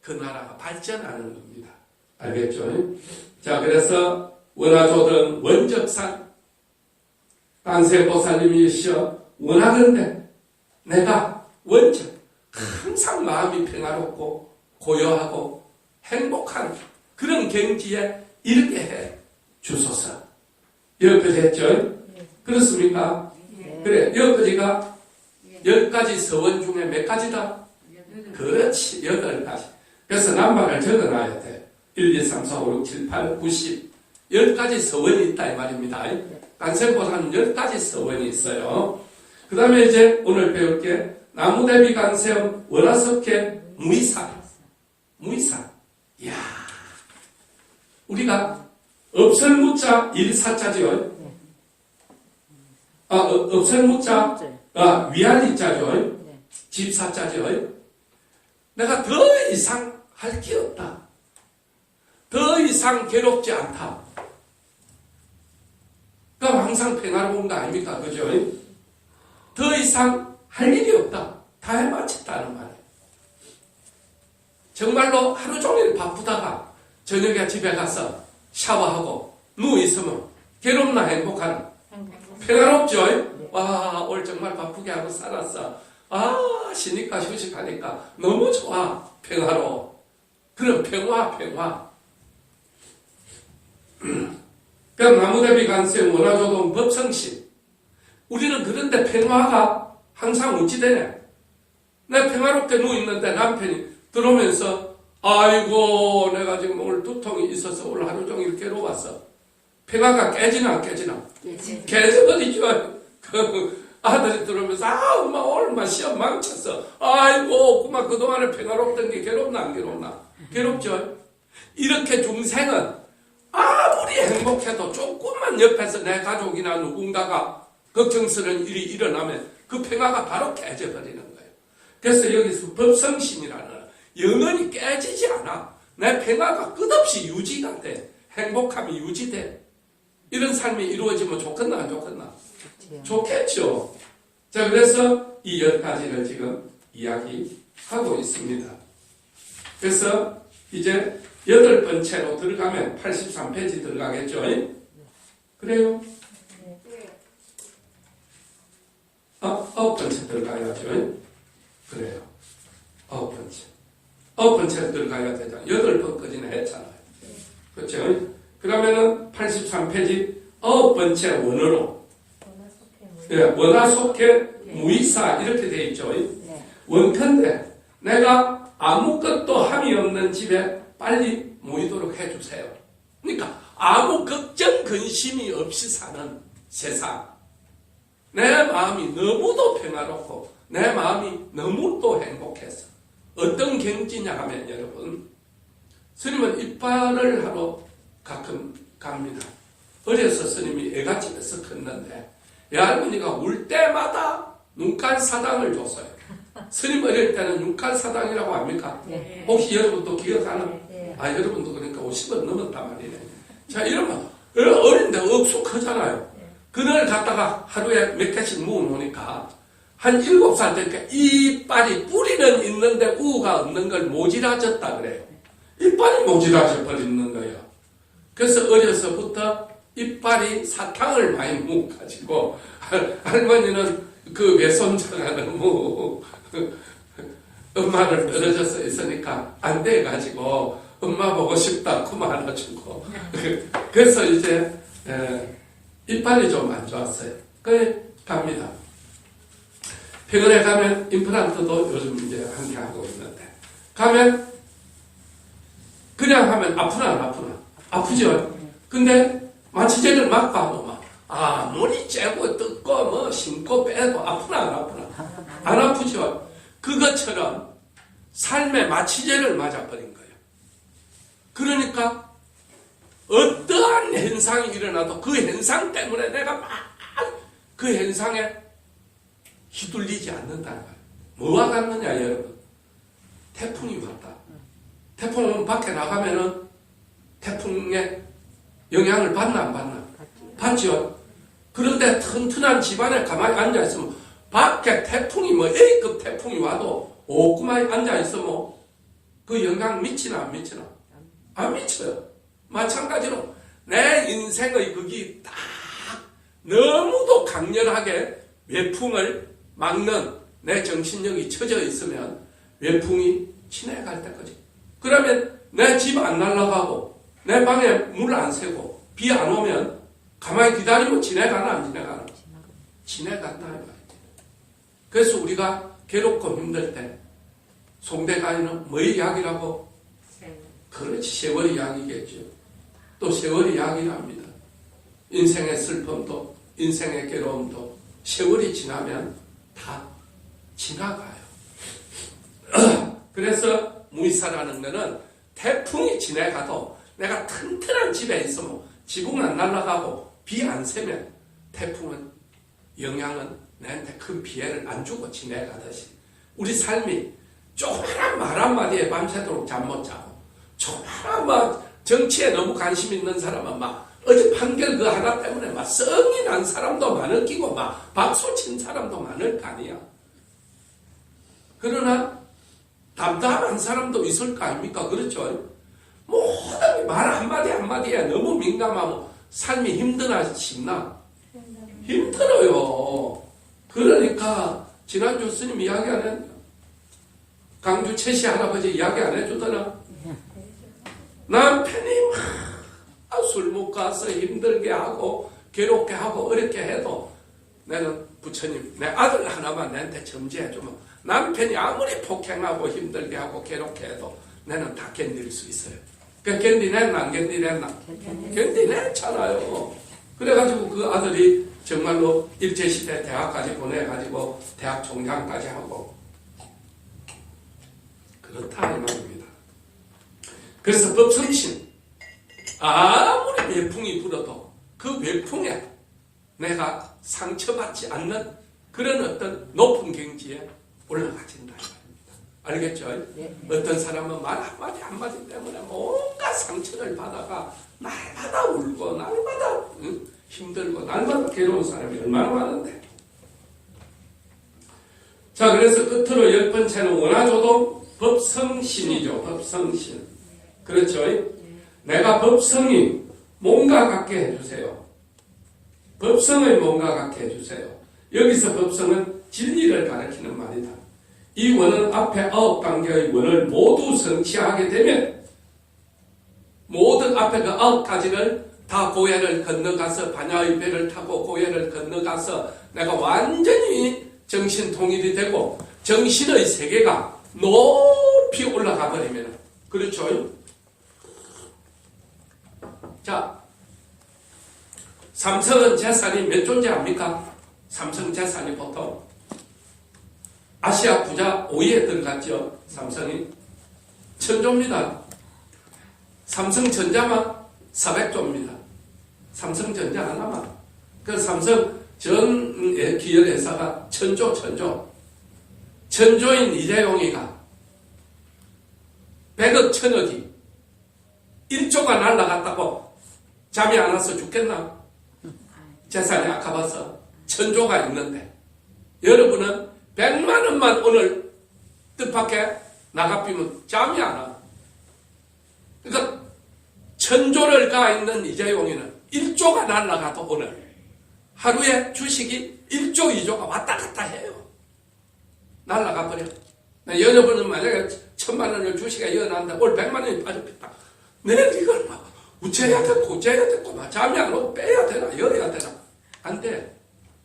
그 나라가 발전하는 겁니다. 알겠죠? 자, 그래서 원하조든 원적산 관세보살님이시여 원하건대 내가 원적 항상 마음이 평화롭고 고요하고 행복한 그런 경지에 이르게 해 주소서. 여기까지 했죠? 그렇습니까? 그래, 여기까지가 10가지 서원 중에 몇 가지다? 그렇지, 8가지. 그래서 남방을 적어놔야 돼. 1, 2, 3, 4, 5, 6, 7, 8, 9, 10. 10가지 서원이 있다 이 말입니다. 간세보살은 10가지 서원이 있어요. 그 다음에 이제 오늘 배울 게 나무대비 간세음 원화석회 무이사. 무이사. 이야. 우리가 업설무자 일사자죠. 업설무자 위안이자죠. 집사자죠. 내가 더 이상 할 게 없다. 더 이상 괴롭지 않다. 그럼 항상 평화로운 거 아닙니까? 그죠? 더 이상 할 일이 없다. 다 해마쳤다는 말이에요. 정말로 하루 종일 바쁘다가 저녁에 집에 가서 샤워하고 누워있으면 괴롭나 행복하나? 평화롭죠? 와, 오늘 정말 바쁘게 하고 살았어. 쉬니까 휴식하니까 너무 좋아. 평화로워. 그런 평화. 그럼 나무대비 간세 원화조동 법성신. 우리는 그런데 평화가 항상 어찌되냐? 내 평화롭게 누워있는데 남편이 들어오면서 아이고 내가 지금 오늘 두통이 있어서 오늘 하루 종일 괴로웠어. 평화가 깨지나 안 깨지나? 깨져버리죠. 그 아들이 들어오면서 엄마 오늘 시험 망쳤어. 아이고 그만 그동안에 평화롭던 게 괴롭나 안 괴롭나? 괴롭죠. 이렇게 중생은 아무리 행복해도 조금만 옆에서 내 가족이나 누군가가 걱정스러운 일이 일어나면 그 평화가 바로 깨져버리는 거예요. 그래서 여기서 법성신이라는 영원히 깨지지 않아. 내 평화가 끝없이 유지가 돼. 행복함이 유지돼. 이런 삶이 이루어지면 좋겠나 안 좋겠나? 좋겠죠. 자, 그래서 이 10가지를 지금 이야기하고 있습니다. 그래서 이제 8번째로 들어가면 83페이지 들어가겠죠? 그래요? 9번째 들어가야죠. 그래요. 9번째 들어가야 되잖아요. 8번까지는 했잖아요. 그렇죠? 그러면은 83페이지 9번째 원어로 원화속해 무이사 이렇게 되어 있죠. 원컨대 내가 아무것도 함이 없는 집에 빨리 모이도록 해주세요. 그러니까 아무 걱정 근심이 없이 사는 세상. 내 마음이 너무도 평화롭고 내 마음이 너무도 행복해서 어떤 경지냐 하면 여러분 스님은 이빨을 하러 가끔 갑니다. 어려서 스님이 애가집에서 컸는데 외할머니가 울 때마다 눈깔 사당을 줬어요. 스님 어릴 때는 눈깔 사당이라고 합니까? 혹시 여러분도 기억하는? 여러분도 그러니까 50원 넘었단 말이네. 자, 이러면 어린데 억숙하잖아요. 그날 갔다가 하루에 몇 개씩 모으놓으니까 한 7살 되니까 이빨이 뿌리는 있는데 우가 없는 걸 모질아졌다 그래요. 이빨이 모질아져 버리는 거예요. 그래서 어려서부터 이빨이 사탕을 많이 먹어가지고 할머니는 그 외손자가 너무 엄마를 떨어져서 있으니까 안 돼가지고 엄마 보고 싶다 그만해주고 그래서 이제 이빨이 좀 안 좋았어요. 그래 갑니다. 병원에 가면 임플란트도 요즘 이제 함께 하고 있는데 가면 그냥 하면 아프나 안 아프나? 아프죠? 근데 마취제를 맞고 하면 막 아무리 째고 뜯고 뭐 심고 빼도 아프나 안 아프나? 안 아프죠? 그것처럼 삶의 마취제를 맞아버린 거예요. 그러니까 어떠한 현상이 일어나도 그 현상 때문에 내가 막 그 현상에 휘둘리지 않는다는 거예요. 뭐와 같느냐 여러분? 태풍이 왔다. 태풍은 밖에 나가면은 태풍의 영향을 받나 안 받나? 받죠. 그런데 튼튼한 집안에 가만히 앉아있으면 밖에 태풍이 뭐 A급 태풍이 와도 오구만이 앉아있으면 그 영향 미치나 안 미치나? 안 미쳐요. 마찬가지로 내 인생의 그게 딱 너무도 강렬하게 외풍을 막는 내 정신력이 처져 있으면 외풍이 지나갈 때까지. 그러면 내 집 안 날아가고 내 방에 물 안 새고 비 안 오면 가만히 기다리면 지나가나 안 지나가나? 지나간다 이 말이에요. 그래서 우리가 괴롭고 힘들 때 송대가인은 뭐의 이야기라고? 그렇지, 세월의 이야기겠죠. 또 세월의 이야기랍니다. 인생의 슬픔도 인생의 괴로움도 세월이 지나면 다 지나가요. 그래서 무이사라는 것은 태풍이 지나가도 내가 튼튼한 집에 있으면 지붕 안 날아가고 비 안 새면 태풍은 영향은 나한테 큰 피해를 안 주고 지나가듯이 우리 삶이 조그마한 말 한마디에 밤새도록 잠 못 자고 조그마한 막 정치에 너무 관심 있는 사람은 막 어제 판결 그 하나 때문에 막 성이 난 사람도 많을 끼고 막 박수 친 사람도 많을 거 아니야. 그러나 담담한 사람도 있을 거 아닙니까? 그렇죠? 모든 말 한마디 한마디에 너무 민감하면 삶이 힘드나 싶나? 힘들어요. 그러니까 지난주 스님 이야기 안 했나? 강주 최씨 할아버지 이야기 안 해주더나? 남편이 막 술 먹고 가서 힘들게 하고 괴롭게 하고 어렵게 해도 나는 부처님 내 아들 하나만 나한테 점지해주면 남편이 아무리 폭행하고 힘들게 하고 괴롭게 해도 나는 다 견딜 수 있어요. 그러니까 견디냈나 안 견디냈나? 견디냈잖아요. 그래가지고 그 아들이 정말로 일제시대 대학까지 보내가지고 대학 총장까지 하고 그렇다 이 말입니다. 그래서 법성신 아무리 외풍이 불어도 그 외풍에 내가 상처받지 않는 그런 어떤 높은 경지에 올라가진다 이 말입니다. 알겠죠? 네. 어떤 사람은 말 한마디 한마디 때문에 뭔가 상처를 받아가 날마다 울고 날마다 힘들고 날마다 괴로운 사람이 얼마나 많은데. 자, 그래서 끝으로 10번째는 원하조도 법성신이죠. 법성신. 그렇죠? 내가 법성이 뭔가 갖게 해주세요. 법성을 뭔가 갖게 해주세요. 여기서 법성은 진리를 가리키는 말이다. 이 원은 앞에 9단계의 원을 모두 성취하게 되면 모든 앞에 그 9가지를 다 고해를 건너가서 반야의 배를 타고 고해를 건너가서 내가 완전히 정신 통일이 되고 정신의 세계가 높이 올라가 버리면 그렇죠? 자, 삼성은 재산이 몇 존재합니까? 삼성 재산이 보통 아시아 부자 5위에 들어갔죠. 삼성이 천조입니다. 삼성전자만 400조입니다. 삼성전자 하나만. 그 삼성 전 기업회사가 천조. 천조인 이재용이가 100억 천억이 1조가 날라갔다고 잠이 안 와서 죽겠나? 재산이 아까워서 천조가 있는데 여러분은 100만 원만 오늘 뜻밖에 나가비면 잠이 안 와. 그러니까 천조를 가 있는 이재용이는 1조가 날라가도 오늘 하루에 주식이 1조, 2조가 왔다 갔다 해요. 날라가 버려. 여러분은 만약에 1000만 원을 주식에 이어놨는데 오늘 100만 원이 빠져있다. 내일 이걸 막 우째야 되고 우째야 되고 막 잠이 안 오고 빼야 되나 열어야 되나 안 돼.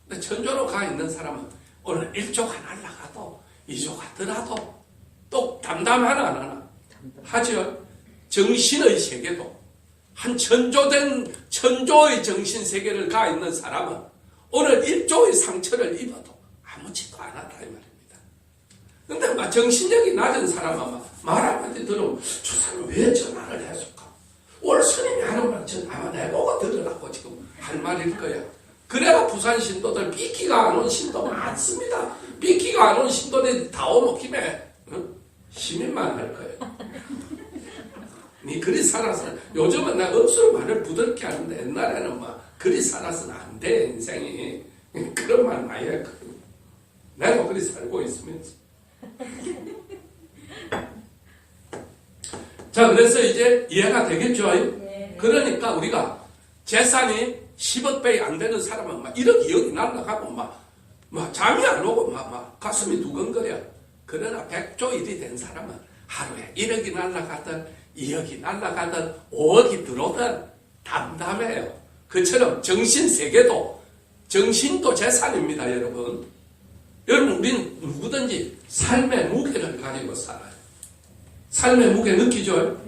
근데 천조로 가 있는 사람은 오늘 1조가 날라가도 2조가 더라도 또 담담하나 안 하나? 하죠. 정신의 세계도 한 천조의 정신세계를 가 있는 사람은 오늘 1조의 상처를 입어도 아무짓도 안 한다 이 말입니다. 근데 막 정신력이 낮은 사람은 말 한마디 들으면 저 사람 왜 전화를 했을까? 오늘 스님이 하는 말 전 아마 내보고 들으라고 지금 할 말일 거야. 그래가 부산 신도들 삐끼가 안 온 신도 많습니다. 삐끼가 안 온 신도들이 다 오면 김에 시민만 할 거예요. 니 그리 살아서 요즘은 나 억수로 말을 부드럽게 하는데 옛날에는 막 그리 살아서는 안 돼 인생이 그런 말 많이 했거든. 내가 그리 살고 있으면서 자 그래서 이제 이해가 되겠죠? 그러니까 우리가 재산이 10억 배이 안 되는 사람은 막 1억 2억이 날라가고 막 잠이 안 오고 막 가슴이 두근거려. 그러나 100조 일이 된 사람은 하루에 1억이 날라가든 2억이 날라가든 5억이 들어오든 담담해요. 그처럼 정신세계도 정신도 재산입니다. 여러분 우린 누구든지 삶의 무게를 가지고 살아요. 삶의 무게 느끼죠?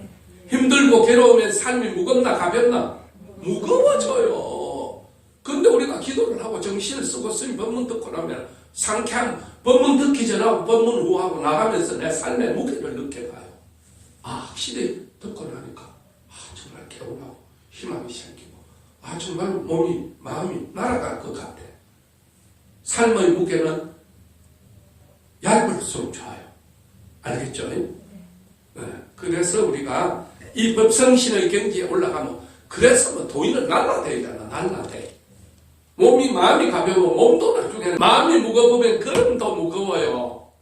힘들고 괴로우면 삶이 무겁나 가볍나? 무거워져요. 근데 우리가 기도를 하고 정신을 쓰고 스님 법문 듣고 나면 상쾌한 법문 듣기 전하고 법문 후하고 나가면서 내 삶의 무게를 느껴가요. 확실히 듣고 나니까 정말 개운하고 희망이 생기고 정말 마음이 날아갈 것 같아. 삶의 무게는 얇을수록 좋아요. 알겠죠? 네. 그래서 우리가 이 법성신의 경지에 올라가면 그래서 뭐 도인은 날라대잖아. 날라대. 마음이 가벼워 몸도 나중에는 마음이 무거우면 걸음도 무거워요.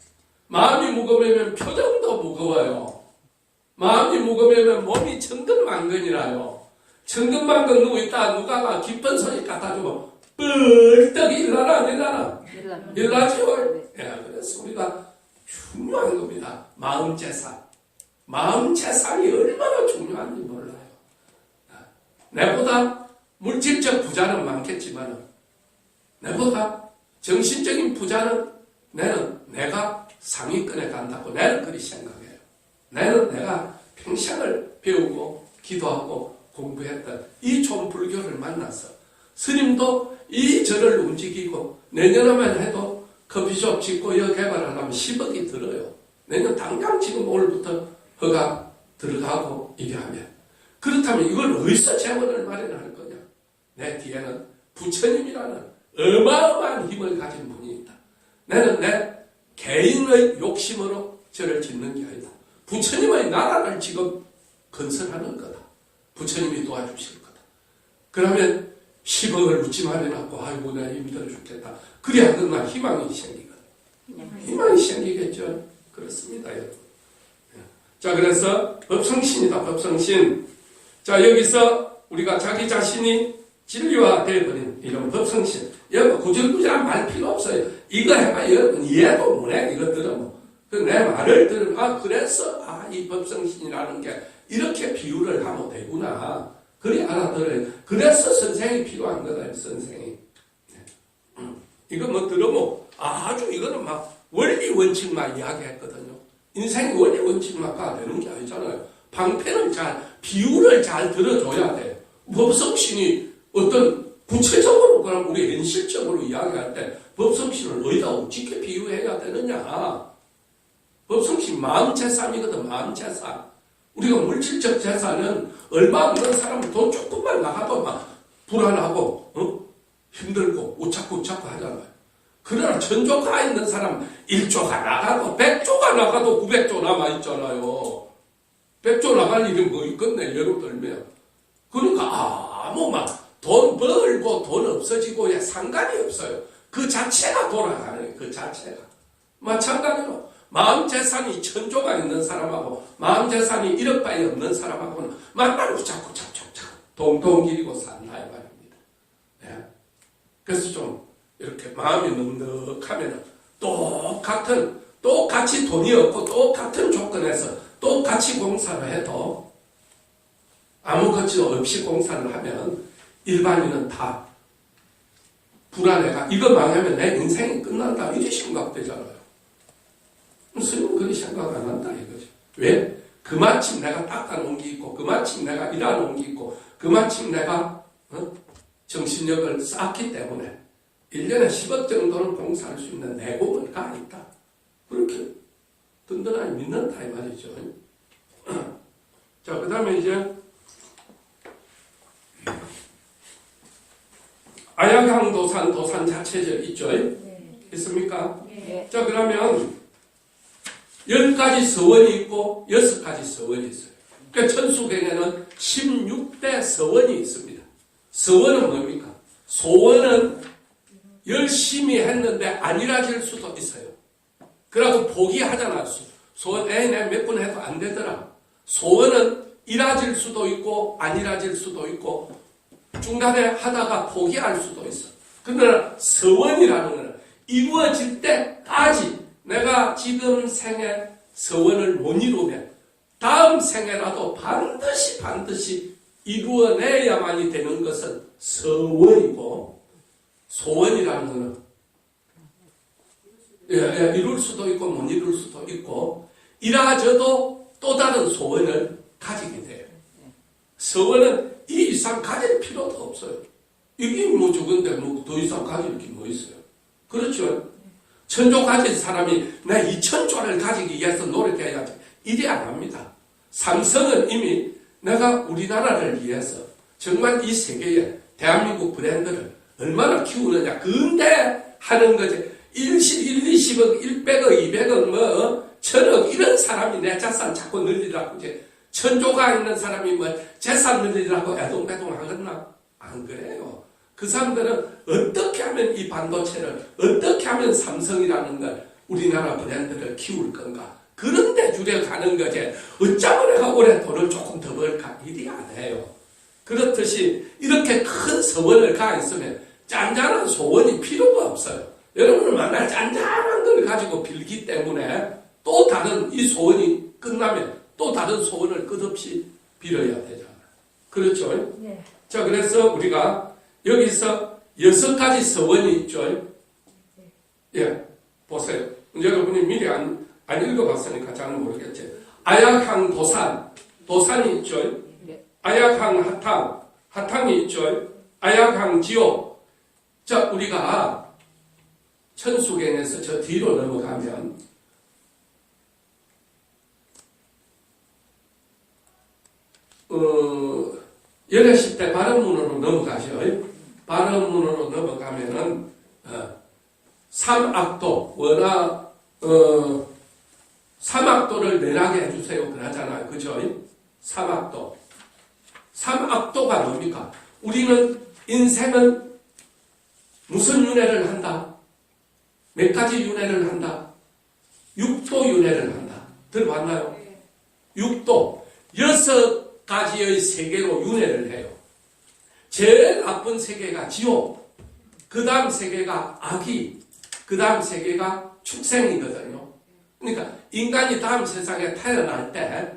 마음이 무거우면 표정도 무거워요. 마음이 무거우면 몸이 천근만근이라요. 천근만근 누워있다 누가 깊은 소리 갖다주면 뻘떡 일어나나 안 일어나나? 일어나죠. 그래서 우리가 중요한 겁니다. 마음재산. 마음재산이 얼마나 중요한지 몰라요. 내보다 물질적 부자는 많겠지만 내보다 정신적인 부자는 내가 상위권에 간다고 나는 그리 생각해요. 내가 평생을 배우고 기도하고 공부했던 이 좋은 불교를 만나서 스님도 이 절을 움직이고 내년에만 해도 커피숍 짓고 여 개발하려면 10억이 들어요. 내년 당장 지금 오늘부터 허가 들어가고 이게 하면 그렇다면 이걸 어디서 재원을 마련할 거냐? 내 뒤에는 부처님이라는 어마어마한 힘을 가진 분이 있다. 나는 내 개인의 욕심으로 절을 짓는 게 아니다. 부처님의 나라를 지금 건설하는 거다. 부처님이 도와주실 거다. 그러면 10억을 묻지 말해놓고 아이고 내가 힘들어 죽겠다. 그래야 그날 희망이 생기거든. 희망이 생기겠죠. 그렇습니다. 여러분. 자 그래서 법성신이다. 법성신. 자 여기서 우리가 자기 자신이 진리화되어버린 이런 법성신. 여러분 구질구질한 말 필요 없어요. 이거 해봐 여러분 이해도 못해. 이거 들으면. 내 말을 들으면 그래서 이 법성신이라는 게 이렇게 비유를 하면 되구나. 그리 알아들어요. 그래서 선생이 필요한 거다. 선생이. 이거 뭐 들으면 아주 이거는 막 원리 원칙만 이야기했거든요. 인생이 원리 원칙만 가야 되는 게 아니잖아요. 방편을 비유를 잘 들어줘야 돼. 법성신이 어떤 구체적으로 그럼 우리 현실적으로 이야기할 때 법성신을 어디다 어떻게 비유해야 되느냐. 법성신 마음재산이거든. 마음재산. 우리가 물질적 재산은 얼마 없는 사람은 돈 조금만 나가도 막 불안하고 힘들고 우착고 하잖아요. 그러나 천조가 있는 사람 1조가 나가도 100조가 나가도 900조 남아있잖아요. 100조 나갈 일이 뭐 있겠네. 예로 들면. 그러니까 아무 막 돈 벌고 돈 없어지고에 상관이 없어요. 그 자체가 돌아가는 거예요. 그 자체가. 마찬가지로 마음재산이 천조가 있는 사람하고 마음재산이 1억 바이 없는 사람하고는 만나고 자꾸 동동길이고 산다 이 말입니다. 네. 그래서 좀 이렇게 마음이 넉넉하면 똑같이 돈이 없고 똑같은 조건에서 똑같이 공사를 해도 아무 것이 없이 공사를 하면 일반인은 다 불안해가 이거 망하면 내 인생이 끝난다 이렇게 생각되잖아요. 스님은 그렇게 생각 안 한다 이거죠. 왜? 그마침 내가 닦아놓은 게 있고, 그마침 내가 일해놓은 게 있고, 그마침 내가 정신력을 쌓았기 때문에 1년에 10억 정도는 봉사할 수 있는 내공을 가 있다. 그렇게 든든하게 믿는다 이 말이죠. 자, 그 다음에 이제 아야강 도산 자체적 있죠? 있습니까? 네. 자, 그러면 10가지 서원이 있고 6가지 서원이 있어요. 그러니까 천수경에는 16대 서원이 있습니다. 서원은 뭡니까? 소원은 열심히 했는데 안 이루어질 수도 있어요. 그러고 포기하잖아. 소원, 내가 몇 번 해도 안 되더라. 소원은 이루어질 수도 있고 안 이루어질 수도 있고 중간에 하다가 포기할 수도 있어. 그러나 서원이라는 것은 이루어질 때까지 내가 지금 생에 서원을 못 이루면 다음 생에라도 반드시 이루어내야만이 되는 것은 서원이고, 소원이라는 것은 이룰 수도 있고 못 이룰 수도 있고, 이루어져도 또 다른 소원을 가지게 돼요. 서원은 이 이상 가질 필요도 없어요. 이게 뭐 죽은데 뭐 더 이상 가질 게 뭐 있어요. 그렇죠? 천조 가진 사람이 나 2천조를 가지기 위해서 노력해야지. 이래 안 합니다. 삼성은 이미 내가 우리나라를 위해서 정말 이 세계에 대한민국 브랜드를 얼마나 키우느냐. 근데 하는 거지. 1, 20억, 100억, 200억, 뭐, 1000억, 이런 사람이 내 재산 자꾸 늘리라고 이제 천조가 있는 사람이 뭐 재산 늘리라고 애동배동 하겠나? 안 그래요. 그 사람들은 어떻게 하면 이 반도체를, 어떻게 하면 삼성이라는 걸 우리나라 브랜드를 키울 건가? 그런데 주력하는 거지. 어쩌면 내가 올해 돈을 조금 더 벌까? 이리 안 해요. 그렇듯이 이렇게 큰 서원을 가 있으면 짠짠한 소원이 필요가 없어요. 여러분은 만날 짠짠한 걸 가지고 빌기 때문에 또 다른 이 소원이 끝나면 또 다른 소원을 끝없이 빌어야 되잖아요. 그렇죠? 네. 자, 그래서 우리가 여기서 6가지 서원이 있죠. 예, 보세요. 여러분이 미리 안 읽어봤으니까 잘 모르겠지. 아약항 도산이 있죠. 아약항 하탕이 있죠. 아약항 지옥. 자, 우리가 천수경에서 저 뒤로 넘어가면 열애십 대 발음문으로 넘어가죠. 발음문으로 넘어가면은 삼악도 워낙 삼악도를 면하게 해주세요 그러잖아요. 그죠? 삼악도가 뭡니까? 우리는 인생은 무슨 윤회를 한다? 몇 가지 윤회를 한다? 6도 윤회를 한다. 들어봤나요? 6도 6가지의 세계로 윤회를 해요. 제일 나쁜 세계가 지옥, 그 다음 세계가 악이, 그 다음 세계가 축생이거든요. 그러니까 인간이 다음 세상에 태어날 때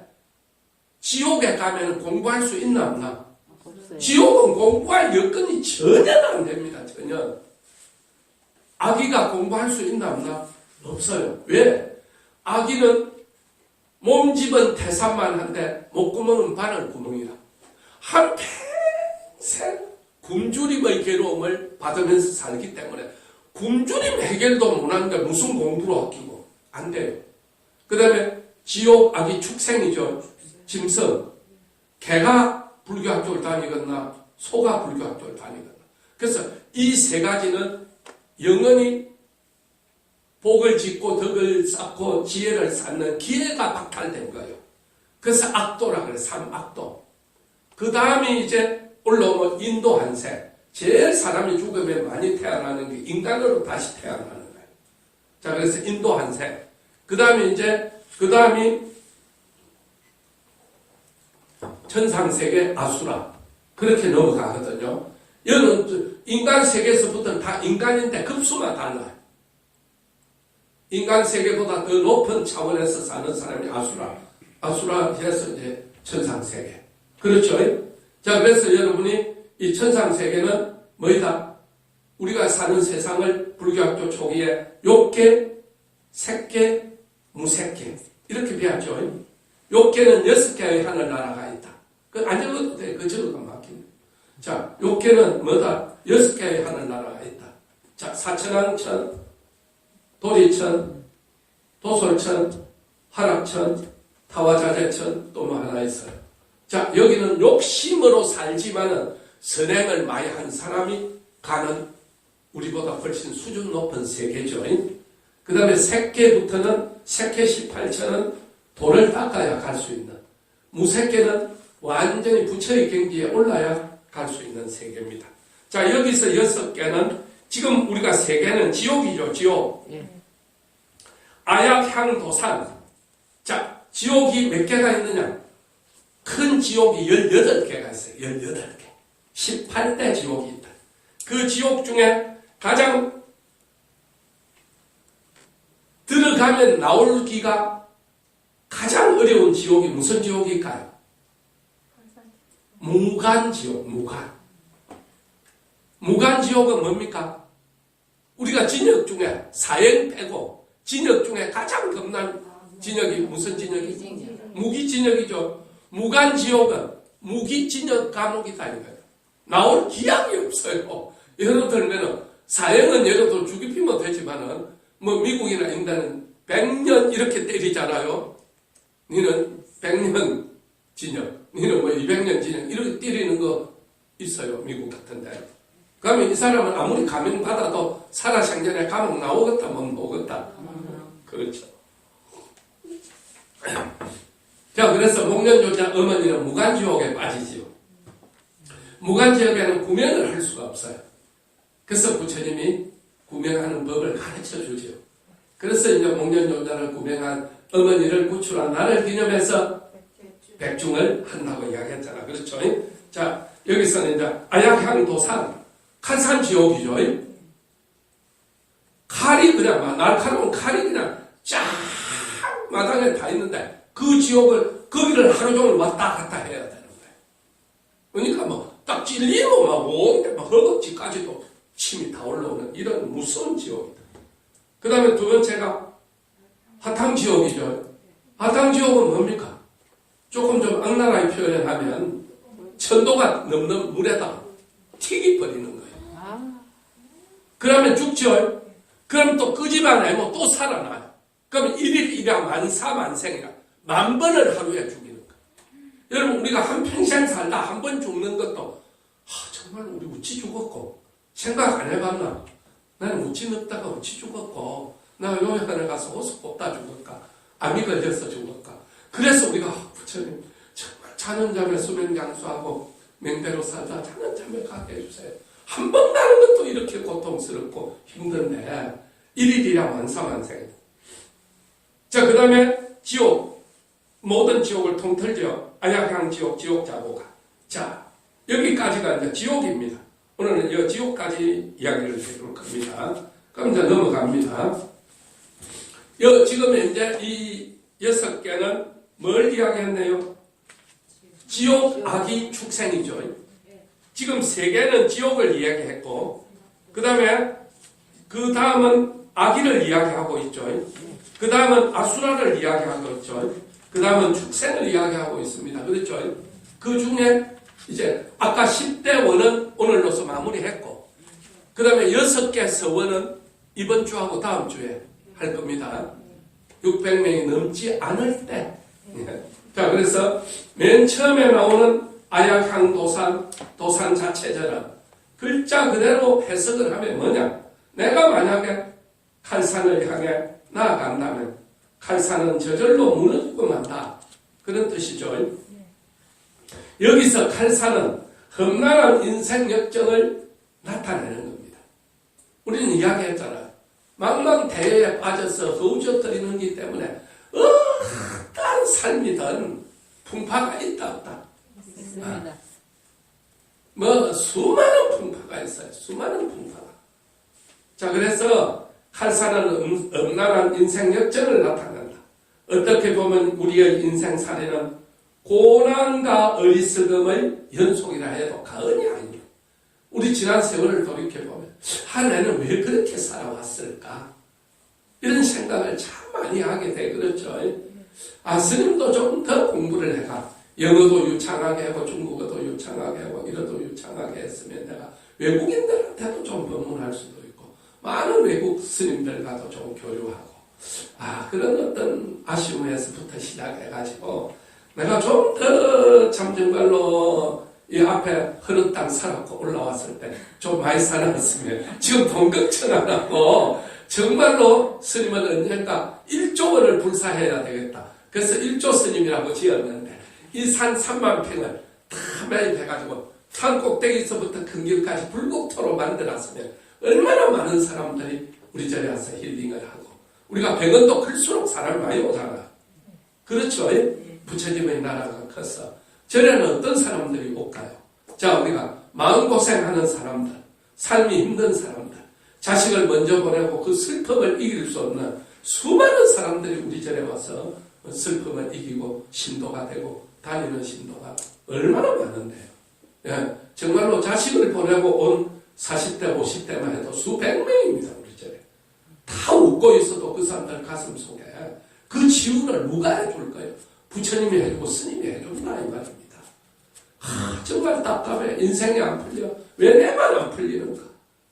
지옥에 가면 공부할 수 있나 없나? 없어요. 지옥은 공부할 여건이 전혀 안 됩니다. 전혀. 아기가 공부할 수 있나 없나? 없어요. 왜? 아기는 몸집은 태산만 한데 목구멍은 바늘구멍이라. 한평생 굶주림의 괴로움을 받으면서 살기 때문에 굶주림 해결도 못하는데 무슨 공부로 아끼고 안 돼요. 그 다음에 지옥 아기 축생이죠. 짐승. 개가 불교학교를 다니거나 소가 불교학교를 다니거나. 그래서 이 세 가지는 영원히 복을 짓고 덕을 쌓고 지혜를 쌓는 기회가 박탈된 거예요. 그래서 악도라 그래요. 삼악도. 그 다음에 이제 올라오면 인도 한세. 제일 사람이 죽으면 많이 태어나는 게 인간으로 다시 태어나는 거예요. 자, 그래서 인도 한세. 그 다음에 그 다음이 천상세계 아수라. 그렇게 넘어가거든요. 여는 인간 세계에서부터는 다 인간인데 급수만 달라요. 인간 세계보다 더 높은 차원에서 사는 사람이 아수라에서 이제 천상세계. 그렇죠? 자, 그래서 여러분이 이 천상세계는 뭐이다? 우리가 사는 세상을 불교학교 초기에 욕계, 색계, 무색계 이렇게 배웠죠. 욥기에는 6개의 하늘나라가 있다. 안 적어도 돼. 그 적어도 막히네. 자, 욥기에는 뭐다? 6개의 하늘나라가 있다. 자, 사천왕천, 도리천, 도솔천, 화락천, 타화자재천, 또 뭐 하나 있어요. 자, 여기는 욕심으로 살지만은 선행을 많이 한 사람이 가는 우리보다 훨씬 수준 높은 세계죠. 그 다음에 색계부터는 색계 18천은 돌을 닦아야 갈 수 있는, 무색계는 완전히 부처의 경지에 올라야 갈 수 있는 세계입니다. 자, 여기서 6개는 지금 우리가 세계는 지옥이죠. 지옥. 아약향도산. 자, 지옥이 몇 개가 있느냐? 큰 지옥이 18개가 있어요. 18개. 18대 지옥이 있다. 그 지옥 중에 가장 들어가면 나오기가 가장 어려운 지옥이 무슨 지옥일까요? 무간지옥, 무간. 무간지옥은 뭡니까? 우리가 진역 중에 사형 빼고 진역 중에 가장 겁난 진역이 무슨 진역이? 무기진역이죠. 무간지옥은 무기진역 감옥이다 이거예요. 나올 기약이 없어요. 예를 들면 사형은 예를 들어 죽이 피면 되지만은 뭐 미국이나 인간은 100년 이렇게 때리잖아요. 니는 100년 진역, 니는 뭐 200년 진역 이렇게 때리는 거 있어요. 미국 같은데. 그러면 이 사람은 아무리 감형받아도 살아생전에 감옥 나오겠다 못 나오겠다. 그렇죠. 자, 그래서 목련조자 어머니는 무간지옥에 빠지지요. 무간지옥에는 구명을 할 수가 없어요. 그래서 부처님이 구명하는 법을 가르쳐 주죠. 그래서 이제 목련조자를 구명한 어머니를 구출한 날을 기념해서 백중을 한다고 이야기했잖아. 그렇죠? 자, 여기서는 이제 아약향도산, 칼산지옥이죠. 칼이 그냥, 날카로운 칼이 그냥 쫙 마당에 다 있는데, 그 지옥을, 거기를 하루 종일 왔다 갔다 해야 되는 거예요. 그러니까 뭐, 딱 찔리고 막 온데 막 허벅지까지도 침이 다 올라오는 이런 무서운 지옥이다. 그 다음에 두 번째가 화탕지옥이죠. 화탕지옥은 뭡니까? 조금 좀 악랄하게 표현하면 천도가 넘는 물에다 튀기버리는 거예요. 그러면 죽죠. 그럼 또 끄집어내면 또 살아나요. 그럼 일일이라 만사만생이라 만 번을 하루에 죽이는 거예요. 여러분 우리가 한평생 살다 한 번 죽는 것도 정말 우리 어찌 죽었고 생각 안 해봤나? 나는 어찌 늙다가 어찌 죽었고 나 요양원에 가서 호수 뽑다 죽을까? 암이 걸려서 죽을까? 그래서 우리가 부처님 정말 자연잠에 수명장수하고 맹대로 살다 자연잠에 가게 해주세요. 한 번 나는 것도 이렇게 고통스럽고 힘든데 일일이라 만사만생. 자, 그 다음에 지옥. 모든 지옥을 통틀죠. 아약향 지옥, 지옥자고가. 자, 여기까지가 이제 지옥입니다. 오늘은 이 지옥까지 이야기를 해볼 겁니다. 그럼 이제 넘어갑니다. 지금 이제 이 6개는 뭘 이야기했네요? 지옥, 악이, 축생이죠. 지금 3개는 지옥을 이야기했고, 그 다음은 악의를 이야기하고 있죠. 그 다음은 아수라를 이야기하고 있죠. 그 다음은 축생을 이야기하고 있습니다. 그렇죠? 그 중에 이제 아까 10대 원은 오늘로서 마무리했고, 그 다음에 6개 서원은 이번 주하고 다음 주에 할 겁니다. 600명이 넘지 않을 때. 자, 그래서 맨 처음에 나오는 아약향 도산 자체절은 글자 그대로 해석을 하면 뭐냐? 내가 만약에 칼산을 향해 나아간다면 칼산은 저절로 무너지고 만다. 그런 뜻이죠. 여기서 칼산은 험난한 인생 역정을 나타내는 겁니다. 우리는 이야기했잖아요. 망망대해에 빠져서 허우적거리는 기 때문에 어떠한 삶이든 풍파가 있다 없다. 있습니다. 뭐 수많은 풍파가 있어요. 수많은 풍파가. 자, 그래서 칼산은 엄난한 인생 역전을 나타낸다. 어떻게 보면 우리의 인생살이는 고난과 어리석음의 연속이라 해도 과언이 아닙니다. 우리 지난 세월을 돌이켜보면 내는 왜 그렇게 살아왔을까? 이런 생각을 참 많이 하게 돼. 그렇죠? 스님도 좀 더 공부를 해가. 영어도 유창하게 하고 중국어도 유창하게 하고 이러도 유창하게 했으면 내가 외국인들한테도 좀 법문할 수도 있고 많은 외국 스님들과도 좀 교류하고 그런 어떤 아쉬움에서부터 시작해가지고 내가 좀 더 참 정말로 이 앞에 흐른 땅 살았고 올라왔을 때 좀 많이 살았으면 지금 돈 걱정 안 하고 정말로 스님은 언젠가 1조 원을 불사해야 되겠다. 그래서 1조 스님이라고 지었는데 이 산 3만 평을 다 매입해가지고 산 꼭대기에서부터 큰 길까지 불국토로 만들었으면 얼마나 많은 사람들이 우리 절에 와서 힐링을 하고 우리가 병원도 클수록 사람이 많이 오잖아. 그렇죠? 부처님의 나라가 커서 절에는 어떤 사람들이 올까요? 자, 우리가 마음고생하는 사람들, 삶이 힘든 사람들, 자식을 먼저 보내고 그 슬픔을 이길 수 없는 수많은 사람들이 우리 절에 와서 슬픔을 이기고 신도가 되고 다니는 신도가 얼마나 많은데요. 예, 정말로 자식을 보내고 온 40대, 50대만 해도 수백 명입니다. 우리 절에. 다 웃고 있어도 그 사람들 가슴 속에 그 치유를 누가 해줄 거예요? 부처님이 해주고 스님이 해준다 이 말입니다. 정말 답답해. 인생이 안 풀려. 왜 내만 안 풀리는가?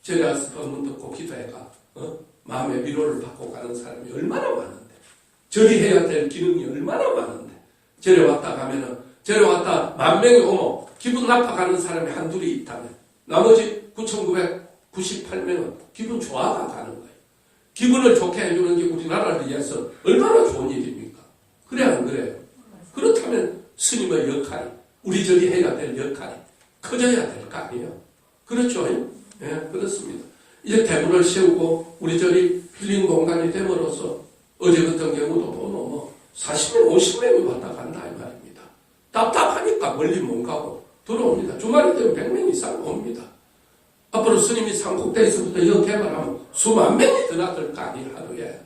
절에 와서 법문 듣고 기도해가 마음의 위로를 받고 가는 사람이 얼마나 많은데 절이 해야 될 기능이 얼마나 많은데 절에 왔다 가면은 절에 왔다 10,000명이 오면 기분 나빠가는 사람이 한둘이 있다면 나머지 9,998명은 기분 좋아가 가는 거예요. 기분을 좋게 해주는 게 우리나라를 위해서 얼마나 좋은 일입니까? 그래 안 그래요? 그렇다면 스님의 역할이 우리 절이 해야 될 역할이 커져야 될 거 아니에요? 그렇죠? 예, 그렇습니다. 이제 대부를 세우고 우리 절이 힐링 공간이 됨으로써 어제 같은 경우도 보면 40명, 50명이 왔다 간다 이 말입니다. 답답하니까 멀리 못 가고 들어옵니다. 주말이 되면 100명 이상 옵니다. 앞으로 스님이 산꼭대에서부터 이거 개발하면 수만 명이 드나들 거 아니에요, 하루에.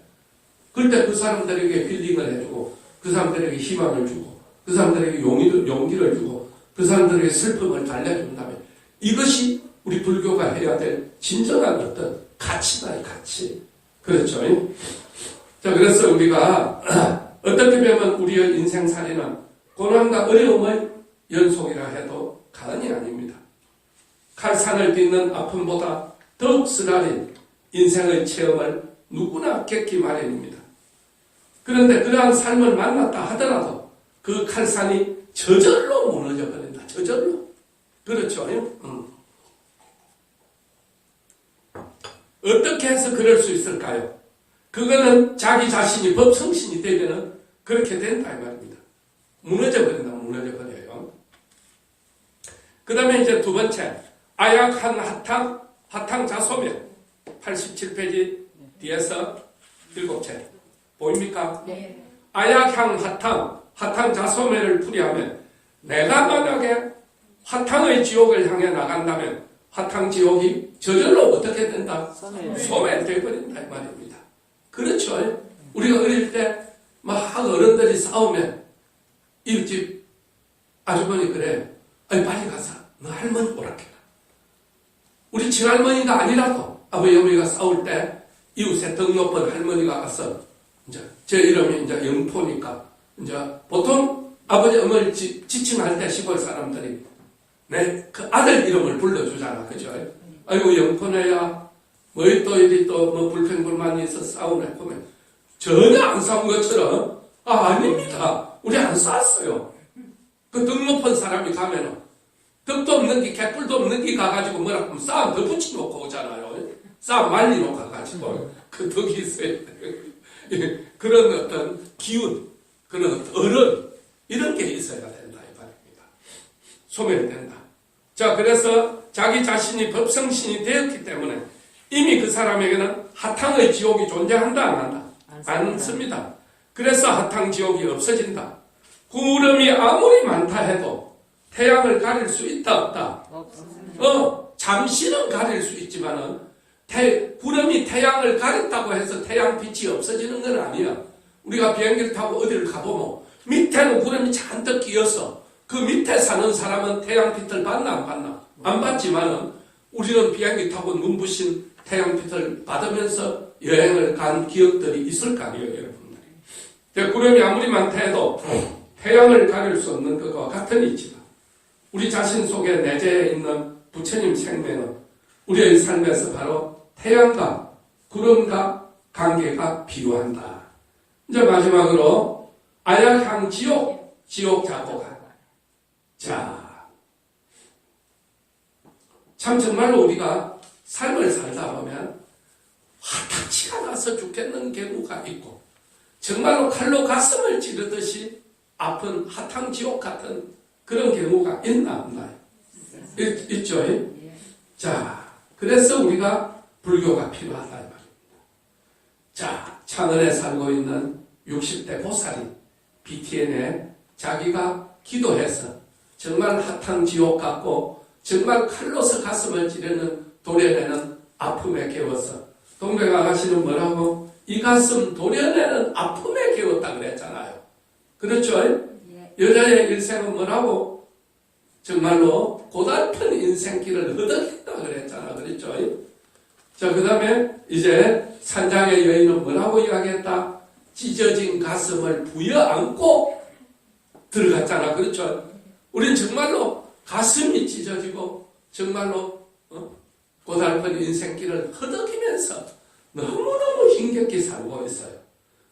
그럴 때 그 사람들에게 힐링을 해주고 그 사람들에게 희망을 주고 그 사람들에게 용기를 주고 그 사람들에게 슬픔을 달래준다면 이것이 우리 불교가 해야 될 진정한 어떤 가치다, 이 가치. 그렇죠? 자, 그래서 우리가 어떻게 보면 우리의 인생살이는 고난과 어려움의 연속이라 해도 과언이 아닙니다. 칼산을 딛는 아픔보다 더욱 쓰라린 인생의 체험을 누구나 겪기 마련입니다. 그런데 그러한 삶을 만났다 하더라도 그 칼산이 저절로 무너져 버린다. 저절로. 그렇죠? 어떻게 해서 그럴 수 있을까요? 그거는 자기 자신이 법성신이 되면은 그렇게 된다 이 말입니다. 무너져 버린다. 무너져 버려요. 그 다음에 이제 두 번째 아약한 하탕 자소면 87페이지 뒤에서 7째 보입니까? 네. 아약향 하탕 자소매를 풀이하면 내가 만약에 화탕의 지옥을 향해 나간다면 화탕 지옥이 저절로 어떻게 된다? 소멸되어버린다 이 말입니다. 그렇죠? 우리가 어릴 때 막 어른들이 싸우면 이웃집 아주머니 그래 아니 빨리 가서 너 할머니 오락해라. 우리 친할머니가 아니라도 아버지 어머니가 싸울 때 이웃에 덕 높은 할머니가 가서 이제 제 이름이 이제 영포니까 이제 보통 아버지 어머니 지칭할 때 시골 사람들이 내 그 아들 이름을 불러주잖아. 그죠? 아이고 영포네야 뭐 또 이리 또 뭐 불평불만이 있어 싸우네 보면 전혀 안 싸운 것처럼 아닙니다. 우리 안 싸웠어요. 그 덕 높은 사람이 가면은 덕도 없는 게 개뿔도 없는 게 가가지고 뭐라 하면 싸움 더 붙여놓고 오잖아요. 싸움 말리러 가가지고 그 덕이 있어요. 그런 어떤 기운, 그런 어른 이런 게 있어야 된다 이 말입니다. 소멸된다. 자, 그래서 자기 자신이 법성신이 되었기 때문에 이미 그 사람에게는 하탕의 지옥이 존재한다 안 한다? 않습니다. 그래서 하탕 지옥이 없어진다. 구름이 아무리 많다 해도 태양을 가릴 수 있다 없다? 잠시는 가릴 수 있지만은 구름이 태양을 가렸다고 해서 태양 빛이 없어지는 건 아니야. 우리가 비행기를 타고 어디를 가보면 밑에는 구름이 잔뜩 끼어서 그 밑에 사는 사람은 태양빛을 받나 안 받나? 안 받지만은 우리는 비행기 타고 눈부신 태양빛을 받으면서 여행을 간 기억들이 있을 거 아니에요, 여러분들이. 구름이 아무리 많다 해도 태양을 가릴 수 없는 것과 같은 이치다. 우리 자신 속에 내재해 있는 부처님 생명은 우리의 삶에서 바로 태양과 구름과 관계가 비유한다. 이제 마지막으로 아야향 지옥 자고가. 자, 참 정말로 우리가 삶을 살다 보면 화딱지가 나서 죽겠는 경우가 있고 정말로 칼로 가슴을 찌르듯이 아픈 하탕지옥 같은 그런 경우가 있나 없나요? 있죠? 자, 그래서 우리가 불교가 필요하다 이 말입니다. 자, 창원에 살고 있는 60대 보살이 BTN에 자기가 기도해서 정말 하탕지옥 같고 정말 칼로서 가슴을 찌르는 도려내는 아픔에 깨워서 동백 아가씨는 뭐라고? 이 가슴 도려내는 아픔에 깨웠다 그랬잖아요. 그렇죠? 여자의 일생은 뭐라고? 정말로 고달픈 인생길을 허덕했다 그랬잖아. 그랬죠? 자, 그 다음에 이제 산장의 여인은 뭐라고 이야기했다? 찢어진 가슴을 부여안고 들어갔잖아. 그렇죠? 우린 정말로 가슴이 찢어지고 정말로 고달픈 인생길을 허덕이면서 너무너무 힘겹게 살고 있어요.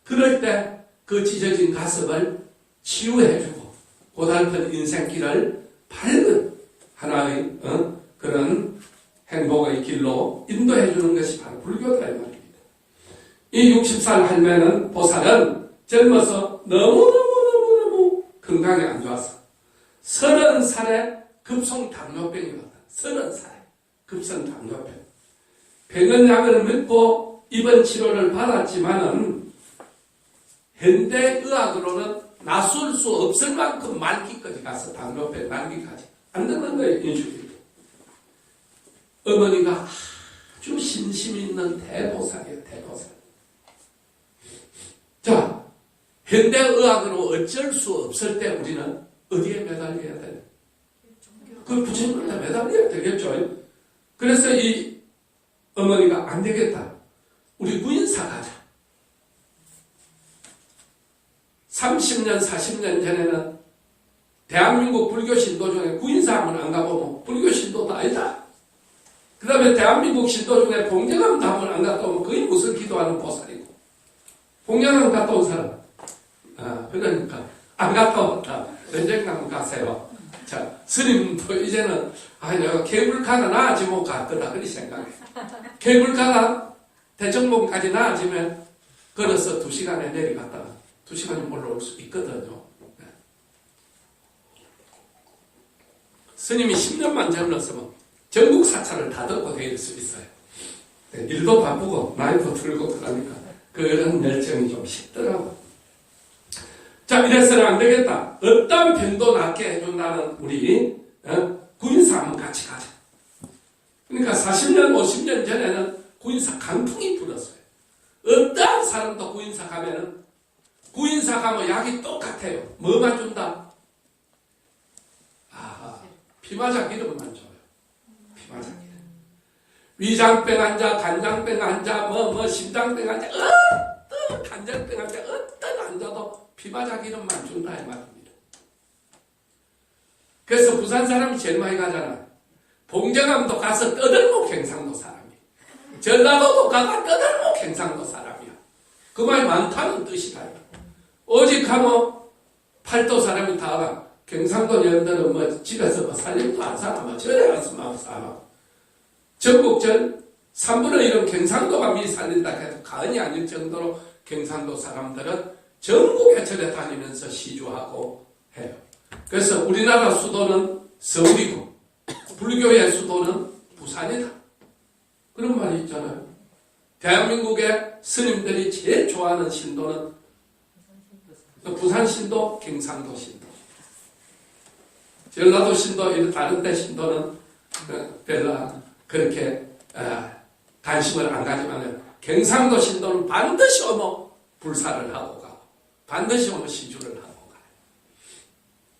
그럴 때 그 찢어진 가슴을 치유해주고 고달픈 인생길을 밝은 하나의 그런 행복의 길로 인도해주는 것이 바로 불교다 이 말입니다. 이 60살 할매는 보살은 젊어서 너무너무 건강이 안 좋았어. 30살에 급성 당뇨병이거든. 30살에 급성 당뇨병. 병은 약을 먹고 입원 치료를 받았지만은 현대의학으로는 나설 수 없을 만큼 말기까지 가서 당뇨병 말기까지 안 되는 거예요. 인슐린. 어머니가 아주 신심 있는 대보살이에요. 대보살. 자, 현대의학으로 어쩔 수 없을 때 우리는 어디에 매달려야 돼요? 그 부처님한테 매달려야 되겠죠. 그래서 이 어머니가 안 되겠다. 우리 구인사 가자. 30년, 40년 전에는 대한민국 불교 신도 중에 구인사 하면 안 가보면 불교 신도도 아니다. 그 다음에 대한민국 신도 중에 봉정암 담을 안 갔다 오면 거의 무슨 기도하는 보살이고. 봉정암 갔다 온 사람. 그러니까 안 갔다 왔다. 언젠가 가세요. 자, 스님도 이제는 내가 케이블카가 나아지 못 갔더라. 그리 생각해. 케이블카가 대청봉까지 나아지면 걸어서 2시간에 내려갔다가 2시간이 올라올 수 있거든요. 네. 스님이 10년만 젊었으면 전국 사찰을 다 듣고 다닐 수 있어요. 네, 일도 바쁘고 나이도 들고 그러니까 그런 열정이 좀 식더라고. 자, 이래서는 안 되겠다. 어떤 병도 낫게 해준다는 우리 구인사 한번 같이 가자. 그러니까 40년, 50년 전에는 구인사 강풍이 불었어요. 어떤 사람도 구인사 가면은 구인사 가면 약이 똑같아요. 뭐만 준다? 피마자 기름만 줘요. 피마자 기름. 위장병 환자, 간장병 환자, 심장병 환자, 어떤 간장병 환자, 어떤 환자도 피마자 기름만 준다 이 말입니다. 그래서 부산 사람이 제일 많이 가잖아요. 봉정암도 가서 떠들고 경상도 사람이. 전라도도 가가 떠들고 경상도 사람이야. 그 말이 많다는 뜻이다. 오직 하면 팔도 사람이 다 경상도 여러분들은 집에서 살림도 안 사나 절에 안 쓰면 사나. 전국 전 3분의 1은 경상도가 미 살린다 해도 가언이 아닐 정도로 경상도 사람들은 전국에 절에 다니면서 시주하고 해요. 그래서 우리나라 수도는 서울이고 불교의 수도는 부산이다. 그런 말이 있잖아요. 대한민국의 스님들이 제일 좋아하는 신도는 부산 신도, 경상도 신도. 전라도 신도, 이런 다른 데 신도는 별로 그렇게 관심을 안 가지만 경상도 신도는 반드시 오면 불사를 하고 가고 반드시 오면 시주를 하고 가요.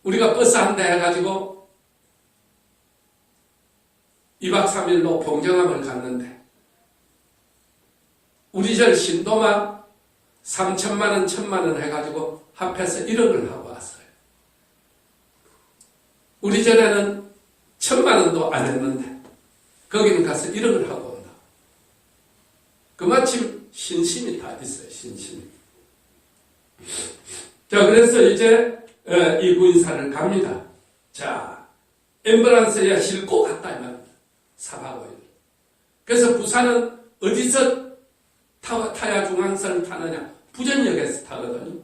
우리가 버스 한 대 해가지고 2박 3일로 봉정암을 갔는데 우리 절 신도만 3천만 원, 1천만 원 해가지고 합해서 1억을 하고 왔어요. 우리 전에는 1천만 원도 안 했는데 거기는 가서 1억을 하고 온다. 그마침 신심이 다 있어요. 신심이. 자, 그래서 이제 이 구인사를 갑니다. 자, 엠브란스에 싣고 갔다 이 말입니다. 4박 5일. 그래서 부산은 어디서 타야 중앙선을 타느냐? 부전역에서 타거든요.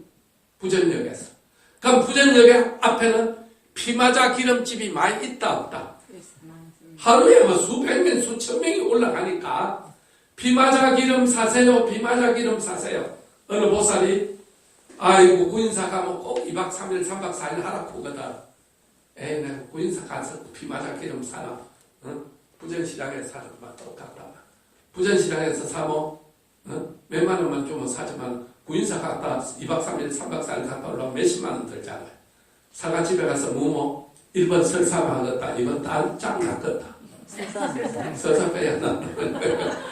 부전역에서. 그럼 부전역 앞에는 피마자 기름집이 많이 있다 없다? 하루에 뭐 수백 명, 수천 명이 올라가니까 피마자 기름 사세요. 피마자 기름 사세요. 어느 보살이 아이고 구인사 가면 꼭 2박 3일, 3박 4일 하라 크거든. 에이 내가 구인사 가서 피마자 기름 사나? 응? 부전시장에서 사는 것만 똑같다. 부전시장에서 사면 몇만 원만 주면 사지만 구인사 갔다 2박 3일, 3박 4일 갔다 올라오면 몇십만 원 들잖아요. 사가 집에 가서 무모 1번 설사만 하겠다. 2번 짱 낫겠다. 설사 빼야 나.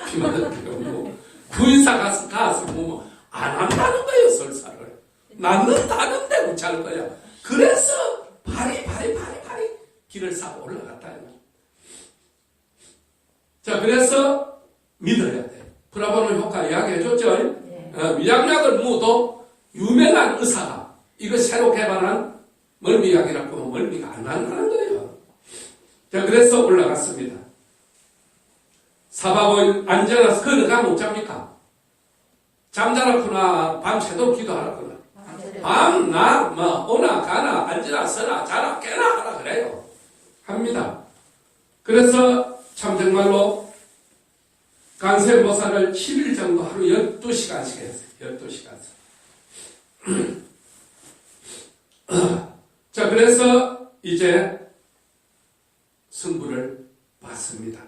피마자 기름 구인사 가서 무모 안 한다는 거예요. 설사를. 낳는다는데 못할 거야. 그래서 발이 길을 싸고 올라갔다. 자, 그래서 믿어야 돼. 프라보노 효과 이야기해줬죠? 네. 위약약을 무도 유명한 의사가 이거 새로 개발한 멀미약이라고 하면 멀미가 안 난다는 거예요. 자, 그래서 올라갔습니다. 4박 5일 앉아서 걸어가면 못 잡니까? 잠자라구나, 밤새도록 기도하라구나. 밤, 낮, 오나, 가나, 앉으나, 서나, 자라, 깨나 하라 그래요. 합니다. 그래서 참 정말로 간세보살을 7일 정도 하루 12시간씩 했어요. 12시간씩. 자, 그래서 이제 승부를 받습니다.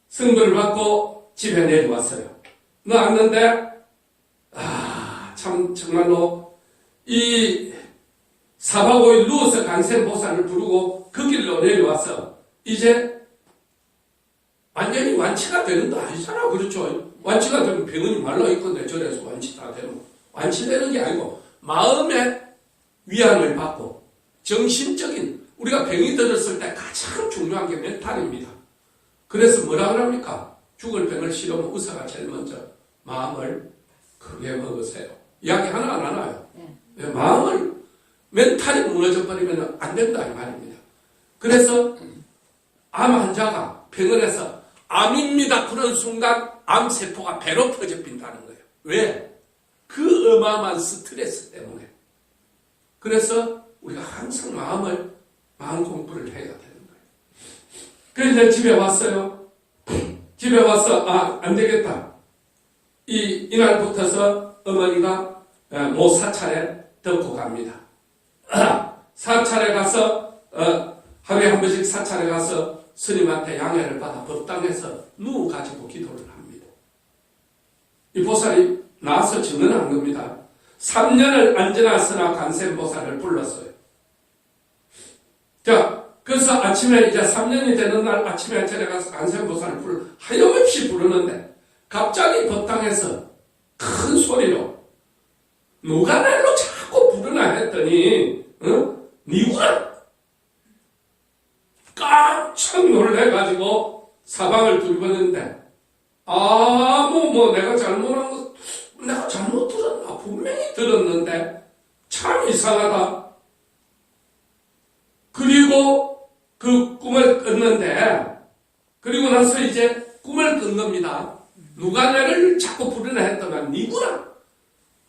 승부를 받고 집에 내려왔어요. 나왔는데 참 정말로 이 4박 5일 누워서 간세보살을 부르고 그 길로 내려와서 이제 완전히 완치가 되는 거 아니잖아. 그렇죠? 완치가 되면 병원이 말라있건데 절에서 완치 다 되면 완치되는 게 아니고 마음의 위안을 받고 정신적인 우리가 병이 들었을 때 가장 중요한 게 멘탈입니다. 그래서 뭐라 그럽니까? 죽을 병을 싫으면 의사가 제일 먼저 마음을 크게 먹으세요. 이야기 하나 안 하나요? 네. 마음을 멘탈이 무너져 버리면 안 된다 이 말입니다. 그래서 암 환자가 병원에서 암입니다 그런 순간 암세포가 배로 퍼져 빈다는 거예요. 왜? 그 어마어마한 스트레스 때문에. 그래서 우리가 항상 마음 공부를 해야 되는 거예요. 그래서 집에 왔어요. 집에 와서 안 되겠다. 이날부터서 어머니가 모 사찰에 듣고 갑니다. 사찰에 가서 하루에 한 번씩 사찰에 가서 스님한테 양해를 받아 법당에서 누워가지고 기도를 합니다. 이 보살이 나와서 증언한 겁니다. 3년을 안전하서나 간센보살을 불렀어요. 자, 그래서 아침에 이제 3년이 되는 날 아침에 절에 가서 간센보살을 하염없이 부르는데 갑자기 법당에서 큰 소리로 누가 날로 자꾸 부르나 했더니 니구나 깜짝 놀래가지고 사방을 둘러봤는데 내가 잘못한 거 내가 잘못 들었나 분명히 들었는데 참 이상하다. 그리고 그 꿈을 꿨는데 그리고 나서 이제 꿈을 꾼 겁니다. 누가 나를 자꾸 부르나 했더만 니구나.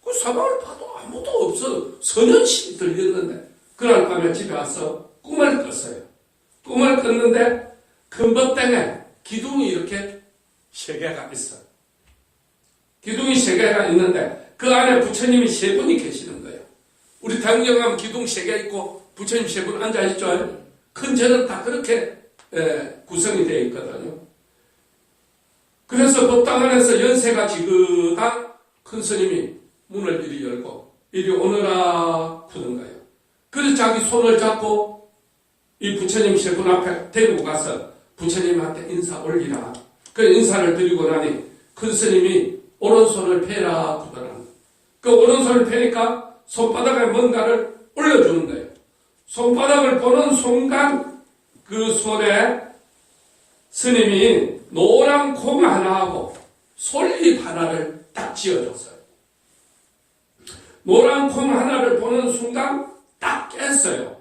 그 사방을 봐도 아무도 없어. 선현심이 들렸는데 그날 밤에 집에 와서 꿈을 꿨어요. 꿈을 꿨는데 금법당에 기둥이 이렇게 3개가 있어요. 기둥이 3개가 있는데 그 안에 부처님이 3분이 계시는 거예요. 우리 대웅경 가면 기둥 3개 있고 부처님 3분 앉아있죠. 큰 절은 다 그렇게 구성이 되어 있거든요. 그래서 법당 안에서 연세가 지긋한 큰 스님이 문을 이리 열고 이리 오너라 푸는 거예요. 그래서 자기 손을 잡고 이 부처님 3분 앞에 데리고 가서 부처님한테 인사 올리라. 그 인사를 드리고 나니 큰 스님이 오른손을 펴라 그러더라. 그 오른손을 펴니까 손바닥에 뭔가를 올려주는 거예요. 손바닥을 보는 순간 그 손에 스님이 노란 콩 하나하고 솔잎 하나를 딱 쥐어줬어요. 노란 콩 하나를 보는 순간 딱 깼어요.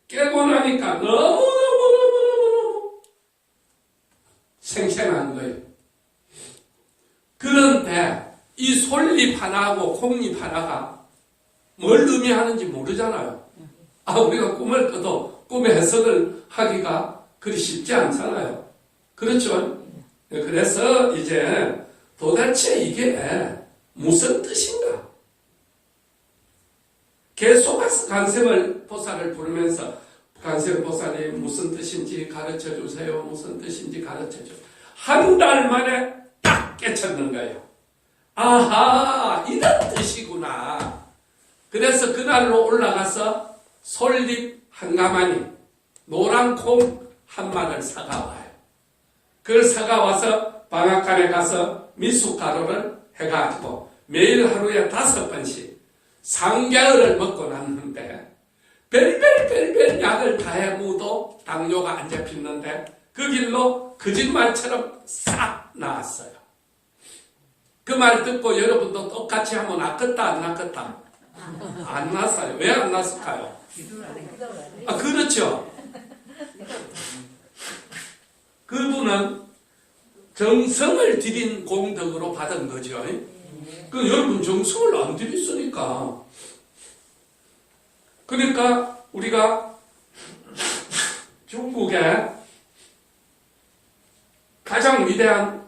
깨고 나니까 너무너무너무너무 생생한 거예요. 그런데 이 솔잎 하나하고 콩잎 하나가 뭘 의미하는지 모르잖아요. 우리가 꿈을 꿔도 꿈의 해석을 하기가 그리 쉽지 않잖아요. 그렇죠? 그래서 이제 도대체 이게 무슨 뜻인가? 계속 간세물 보살을 부르면서 간세물 보살이 무슨 뜻인지 가르쳐 주세요. 무슨 뜻인지 가르쳐 주세요. 한 달 만에 딱 깨쳤는 거예요. 아하, 이런 뜻이구나. 그래서 그날로 올라가서 솔잎 한 가마니, 노란 콩 한 마를 사가와요. 그걸 사가와서 방앗간에 가서 미숫가루를 해가지고 매일 하루에 5번씩 3개월을 먹고 났는데 별별 약을 다 해무도 당뇨가 안 잡히는데 그 길로 거짓말처럼 싹 나았어요. 그 말 듣고 여러분도 똑같이 하면 낫겠다 안 낫겠다? 안 났어요. 왜 안 났을까요? 그렇죠. 그분은 정성을 들인 공덕으로 받은 거죠. 그 여러분 정성을 안 들였으니까. 그러니까 우리가 중국의 가장 위대한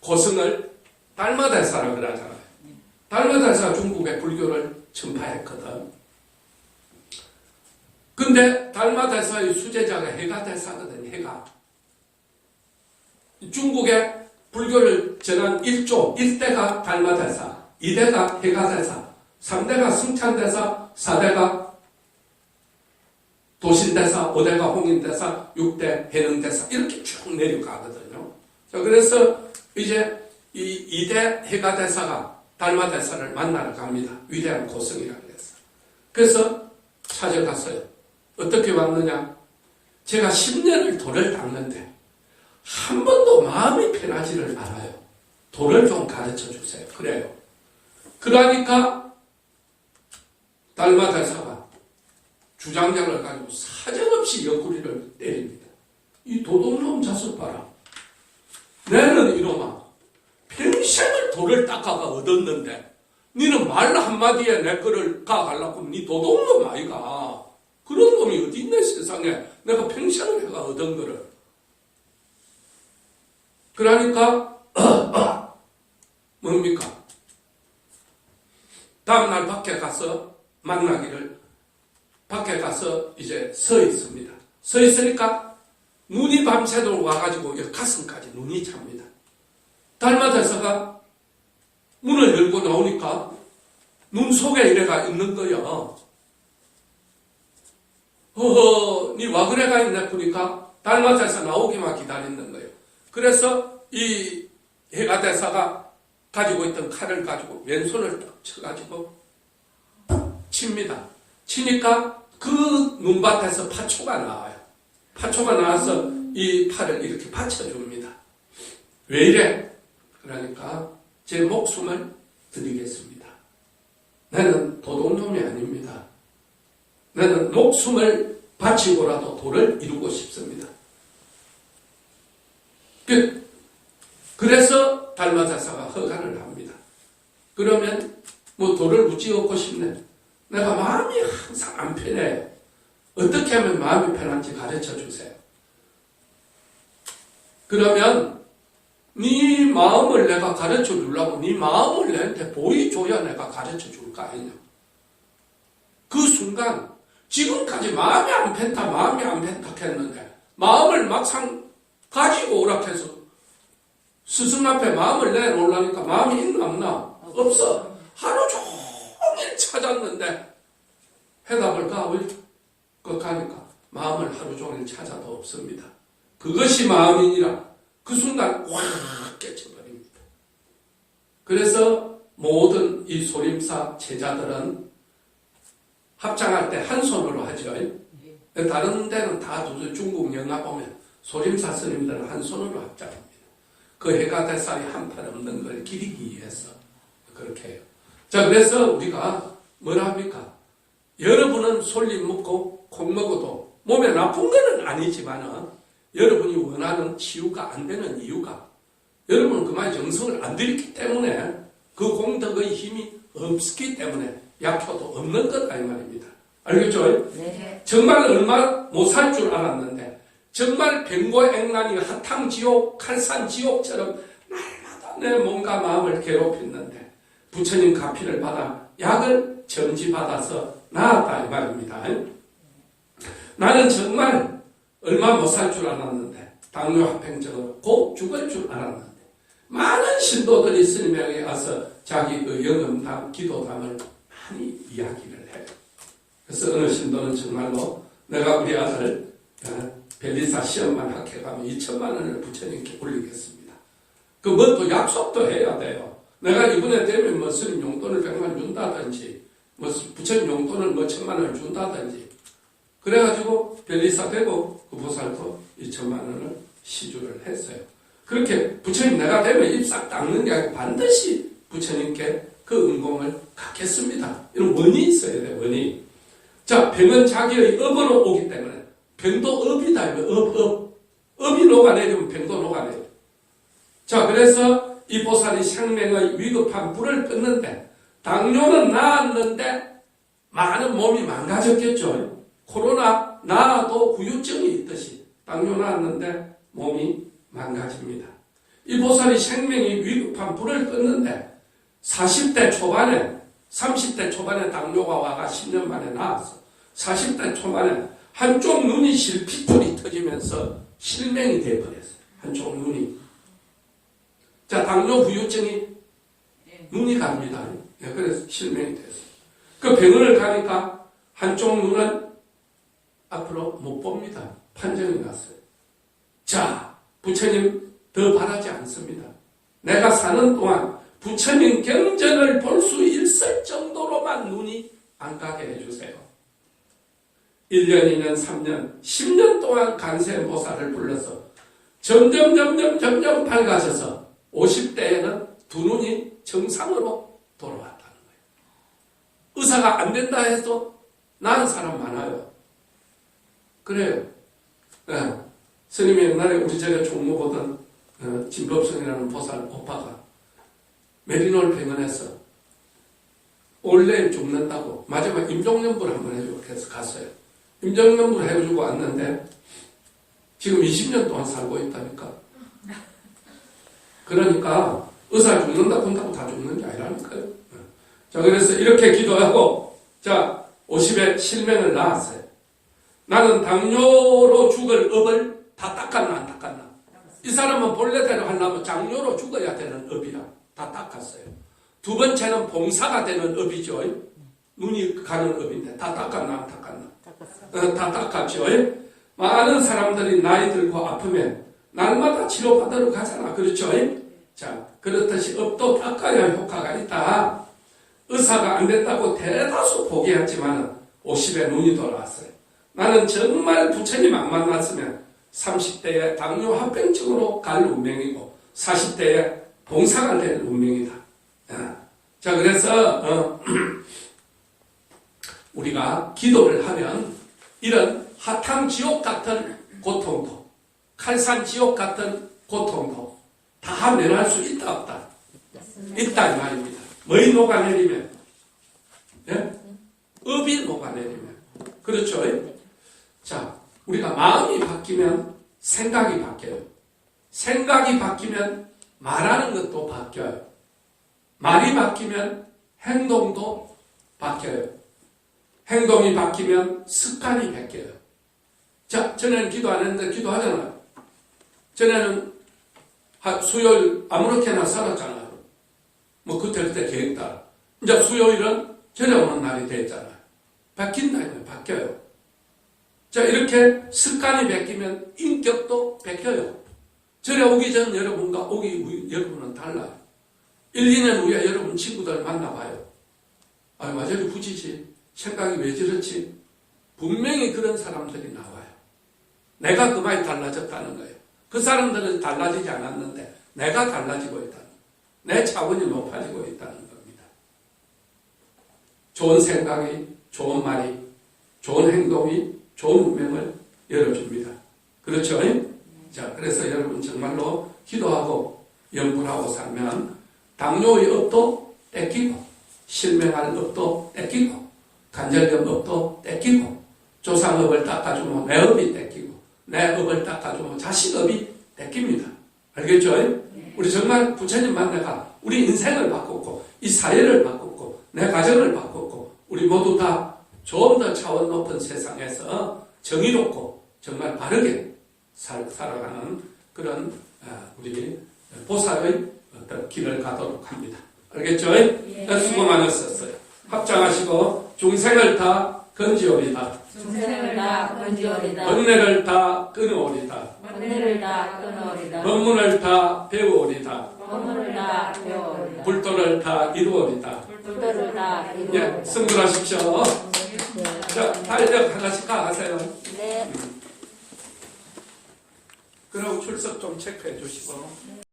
고승을 달마대사라고 그러잖아요. 달마대사가 중국의 불교를 전파했거든. 근데 달마대사의 수제자가 해가대사거든. 해가. 중국의 불교를 전한 1대가 달마대사, 2대가 해가대사, 3대가 승찬대사, 4대가 도신대사, 5대가 홍인대사, 6대 해능대사 이렇게 쭉 내려가거든요. 자, 그래서 이제 이 2대 해가대사가 달마대사를 만나러 갑니다. 위대한 고승이라고 해서. 그래서 찾아갔어요. 어떻게 왔느냐? 제가 10년을 돌을 닦는데 한 번도 마음이 편하지를 않아요. 돌을 좀 가르쳐 주세요. 그래요. 그러니까 달마대사가 주장장을 가지고 사정없이 옆구리를 때립니다. 이 도둑놈 자식 봐라. 내는 이놈아 평생을 돌을 닦아가 얻었는데 니는 말 한마디에 내 거를 가가려고 니 도둑놈 아이가. 그런 놈이 어디 있네 세상에. 내가 평생을 해가 얻은 거를. 그러니까 뭡니까? 다음날 밖에 가서 만나기를 밖에 가서 이제 서 있습니다. 서 있으니까 눈이 밤새도록 와가지고 가슴까지 눈이 찹니다. 달마대사가 문을 열고 나오니까 눈 속에 이래가 있는 거야. 니 와 그래가 있네 보니까 달마대사 나오기만 기다리는 거예요. 그래서 이 해가대사가 가지고 있던 칼을 가지고 왼손을 딱 쳐가지고 칩니다. 치니까 그 눈밭에서 파초가 나와요. 파초가 나와서 이 팔을 이렇게 받쳐줍니다. 왜 이래? 그러니까 제 목숨을 드리겠습니다. 나는 도둑놈이 아닙니다. 나는 목숨을 바치고라도 도를 이루고 싶습니다. 그래서 달마대사가 허가를 합니다. 그러면 도를 무지 얻고 싶네. 내가 마음이 항상 안 편해요. 어떻게 하면 마음이 편한지 가르쳐 주세요. 그러면 네 마음을 내가 가르쳐 주려고 네 마음을 내한테 보여줘야 내가 가르쳐 줄 거 아니냐. 그 순간 지금까지 마음이 안 편타 했는데 마음을 막상 가지고 오락해서 스승 앞에 마음을 내놓으려니까 마음이 있나 없나? 없어. 하루 종일 찾았는데 해답을 가니까 마음을 하루 종일 찾아도 없습니다. 그것이 마음이니라 그 순간 확 깨쳐버립니다. 그래서 모든 이 소림사 제자들은 합장할 때 한 손으로 하죠. 다른 데는 다 중국 영화 보면 소림사 스님들은 한 손으로 합장합니다. 그 해가 대살이 한 판 없는 걸 기리기 위해서 그렇게 해요. 자, 그래서 우리가 뭐라 합니까? 여러분은 솔잎 먹고 콩 먹어도 몸에 나쁜 거는 아니지만 여러분이 원하는 치유가 안 되는 이유가 여러분은 그만 정성을 안 들였기 때문에 그 공덕의 힘이 없기 때문에 약효도 없는 거다 이 말입니다. 알겠죠? 네. 정말 얼마 못 살 줄 알았는데 정말 병고액난이 한탕지옥 칼산지옥처럼 날마다 내 몸과 마음을 괴롭혔는데 부처님 가피를 받아 약을 점지받아서 나았다 이 말입니다. 나는 정말 얼마 못 살 줄 알았는데 당뇨 합병증으로 곧 죽을 줄 알았는데 많은 신도들이 스님에게 와서 자기 그 영음담, 기도담을 많이 이야기를 해요. 그래서 어느 신도는 정말로 내가 우리 아들 벨리사 시험만 합격하면 2천만 원을 부처님께 올리겠습니다. 그 뭐 또 약속도 해야 돼요. 내가 이번에 되면 뭐 스님 용돈을 100만 원 준다든지 뭐 부처님 용돈을 뭐 1000만 원을 준다든지 그래가지고 벨리사 되고 그 보살도 2천만 원을 시주를 했어요. 그렇게 부처님 내가 되면 입 싹 닦는 게 아니고 반드시 부처님께 그 은공을 갖겠습니다. 이런 원이 있어야 돼요. 원이. 자, 병은 자기의 업으로 오기 때문에 병도 업이다. 업이 녹아내리면 병도 녹아내려. 자, 그래서 이 보살이 생명의 위급한 불을 껐는데 당뇨는 나았는데 많은 몸이 망가졌겠죠. 코로나 나아도 후유증이 있듯이 당뇨 나았는데 몸이 망가집니다. 이 보살이 생명이 위급한 불을 껐는데 40대 초반에 30대 초반에 당뇨가 와가 10년 만에 나왔어. 40대 초반에 한쪽 눈이 실핏줄이 터지면서 실명이 되어버렸어요. 한쪽 눈이. 자, 당뇨 후유증이 눈이 갑니다. 그래서 실명이 됐어요. 그 병원을 가니까 한쪽 눈은 앞으로 못 봅니다. 판정이 났어요. 자, 부처님 더 바라지 않습니다. 내가 사는 동안 부처님 경전을 볼 수 있을 정도로만 눈이 안 가게 해주세요. 1년, 2년, 3년, 10년 동안 간세보살을 불러서 점점 밝아져서 50대에는 두 눈이 정상으로 돌아왔다는 거예요. 의사가 안 된다 해도 나은 사람 많아요. 그래요. 네. 스님이 옛날에 우리 집에 종로 보던 진법성이라는 보살 오빠가 메리놀 병원에서 원래 죽는다고 마지막 임종연불 한번 해주고 해서 갔어요. 임종연불 해주고 왔는데 지금 20년 동안 살고 있다니까. 그러니까 의사 죽는다고 한다고 다 죽는 게 아니라니까요. 자, 그래서 이렇게 기도하고 자 50에 실명을 낳았어요. 나는 당뇨로 죽을 업을 다 닦았나 안 닦았나? 이 사람은 본래대로 하려면 장뇨로 죽어야 되는 업이라 다 닦았어요. 두 번째는 봉사가 되는 업이죠. 눈이 가는 업인데 다 닦았나 안 닦았나? 다 닦았죠. 많은 사람들이 나이 들고 아프면 날마다 치료받으러 가잖아. 그렇죠? 자, 그렇듯이 업도 닦아야 효과가 있다. 의사가 안 됐다고 대다수 포기했지만 50에 눈이 돌아왔어요. 나는 정말 부처님 안 만났으면 30대에 당뇨 합병증으로 갈 운명이고 40대에 봉사가 될 운명이다. 자, 그래서 우리가 기도를 하면 이런 하탕지옥 같은 고통도 칼산지옥 같은 고통도 다 면할 수 있다 없다? 있다 이 말입니다. 뭐이 녹아내리면? 예? 업이 녹아내리면. 그렇죠? 자, 우리가 마음이 바뀌면 생각이 바뀌어요. 생각이 바뀌면 말하는 것도 바뀌어요. 말이 바뀌면 행동도 바뀌어요. 행동이 바뀌면 습관이 바뀌어요. 자, 전에는 기도 안 했는데 기도하잖아요. 전에는 수요일 아무렇게나 살았잖아요. 뭐 그때 계획 따라. 이제 수요일은 전에 오는 날이 됐잖아요. 바뀐다 이거예요. 바뀌어요. 자, 이렇게 습관이 바뀌면 인격도 바뀌어요. 전에 오기 전 여러분과 오기 후 여러분은 달라요. 1, 2년 후에 여러분 친구들 만나봐요. 아, 왜 저리 굳이지? 생각이 왜 저렇지? 분명히 그런 사람들이 나와요. 내가 그 많이 달라졌다는 거예요. 그 사람들은 달라지지 않았는데 내가 달라지고 있다는 거예요. 내 차원이 높아지고 있다는 겁니다. 좋은 생각이, 좋은 말이, 좋은 행동이 좋은 운명을 열어줍니다. 그렇죠? 자, 그래서 여러분 정말로 기도하고 염불하고 살면 당뇨의 업도 떼끼고, 실명할 업도 떼끼고, 관절염 업도 떼끼고, 조상업을 닦아주면 내 업이 떼끼고, 내 업을 닦아주면 자식 업이 떼낍니다. 알겠죠? 우리 정말 부처님 만나가 우리 인생을 바꿨고, 이 사회를 바꿨고, 내 가정을 바꿨고, 우리 모두 다 좀 더 차원 높은 세상에서 정의롭고 정말 바르게 살아가는 그런 우리 보살의 어떤 길을 가도록 합니다. 알겠죠? 수고 많으셨어요. 합장하시고 중생을 다 건지오리다. 중생을 다 건지오리다. 번뇌를 다 끊어오리다. 번뇌를 다 끊어오리다. 법문을 다 배우오리다. 법문을 다 배워오리다. 불도를 다 이루오리다. 불도를 다 예, 이루어오리다. 승불하십시오. 자, 달력 하나씩 다 하세요. 네. 그리고 출석 좀 체크해 주시고.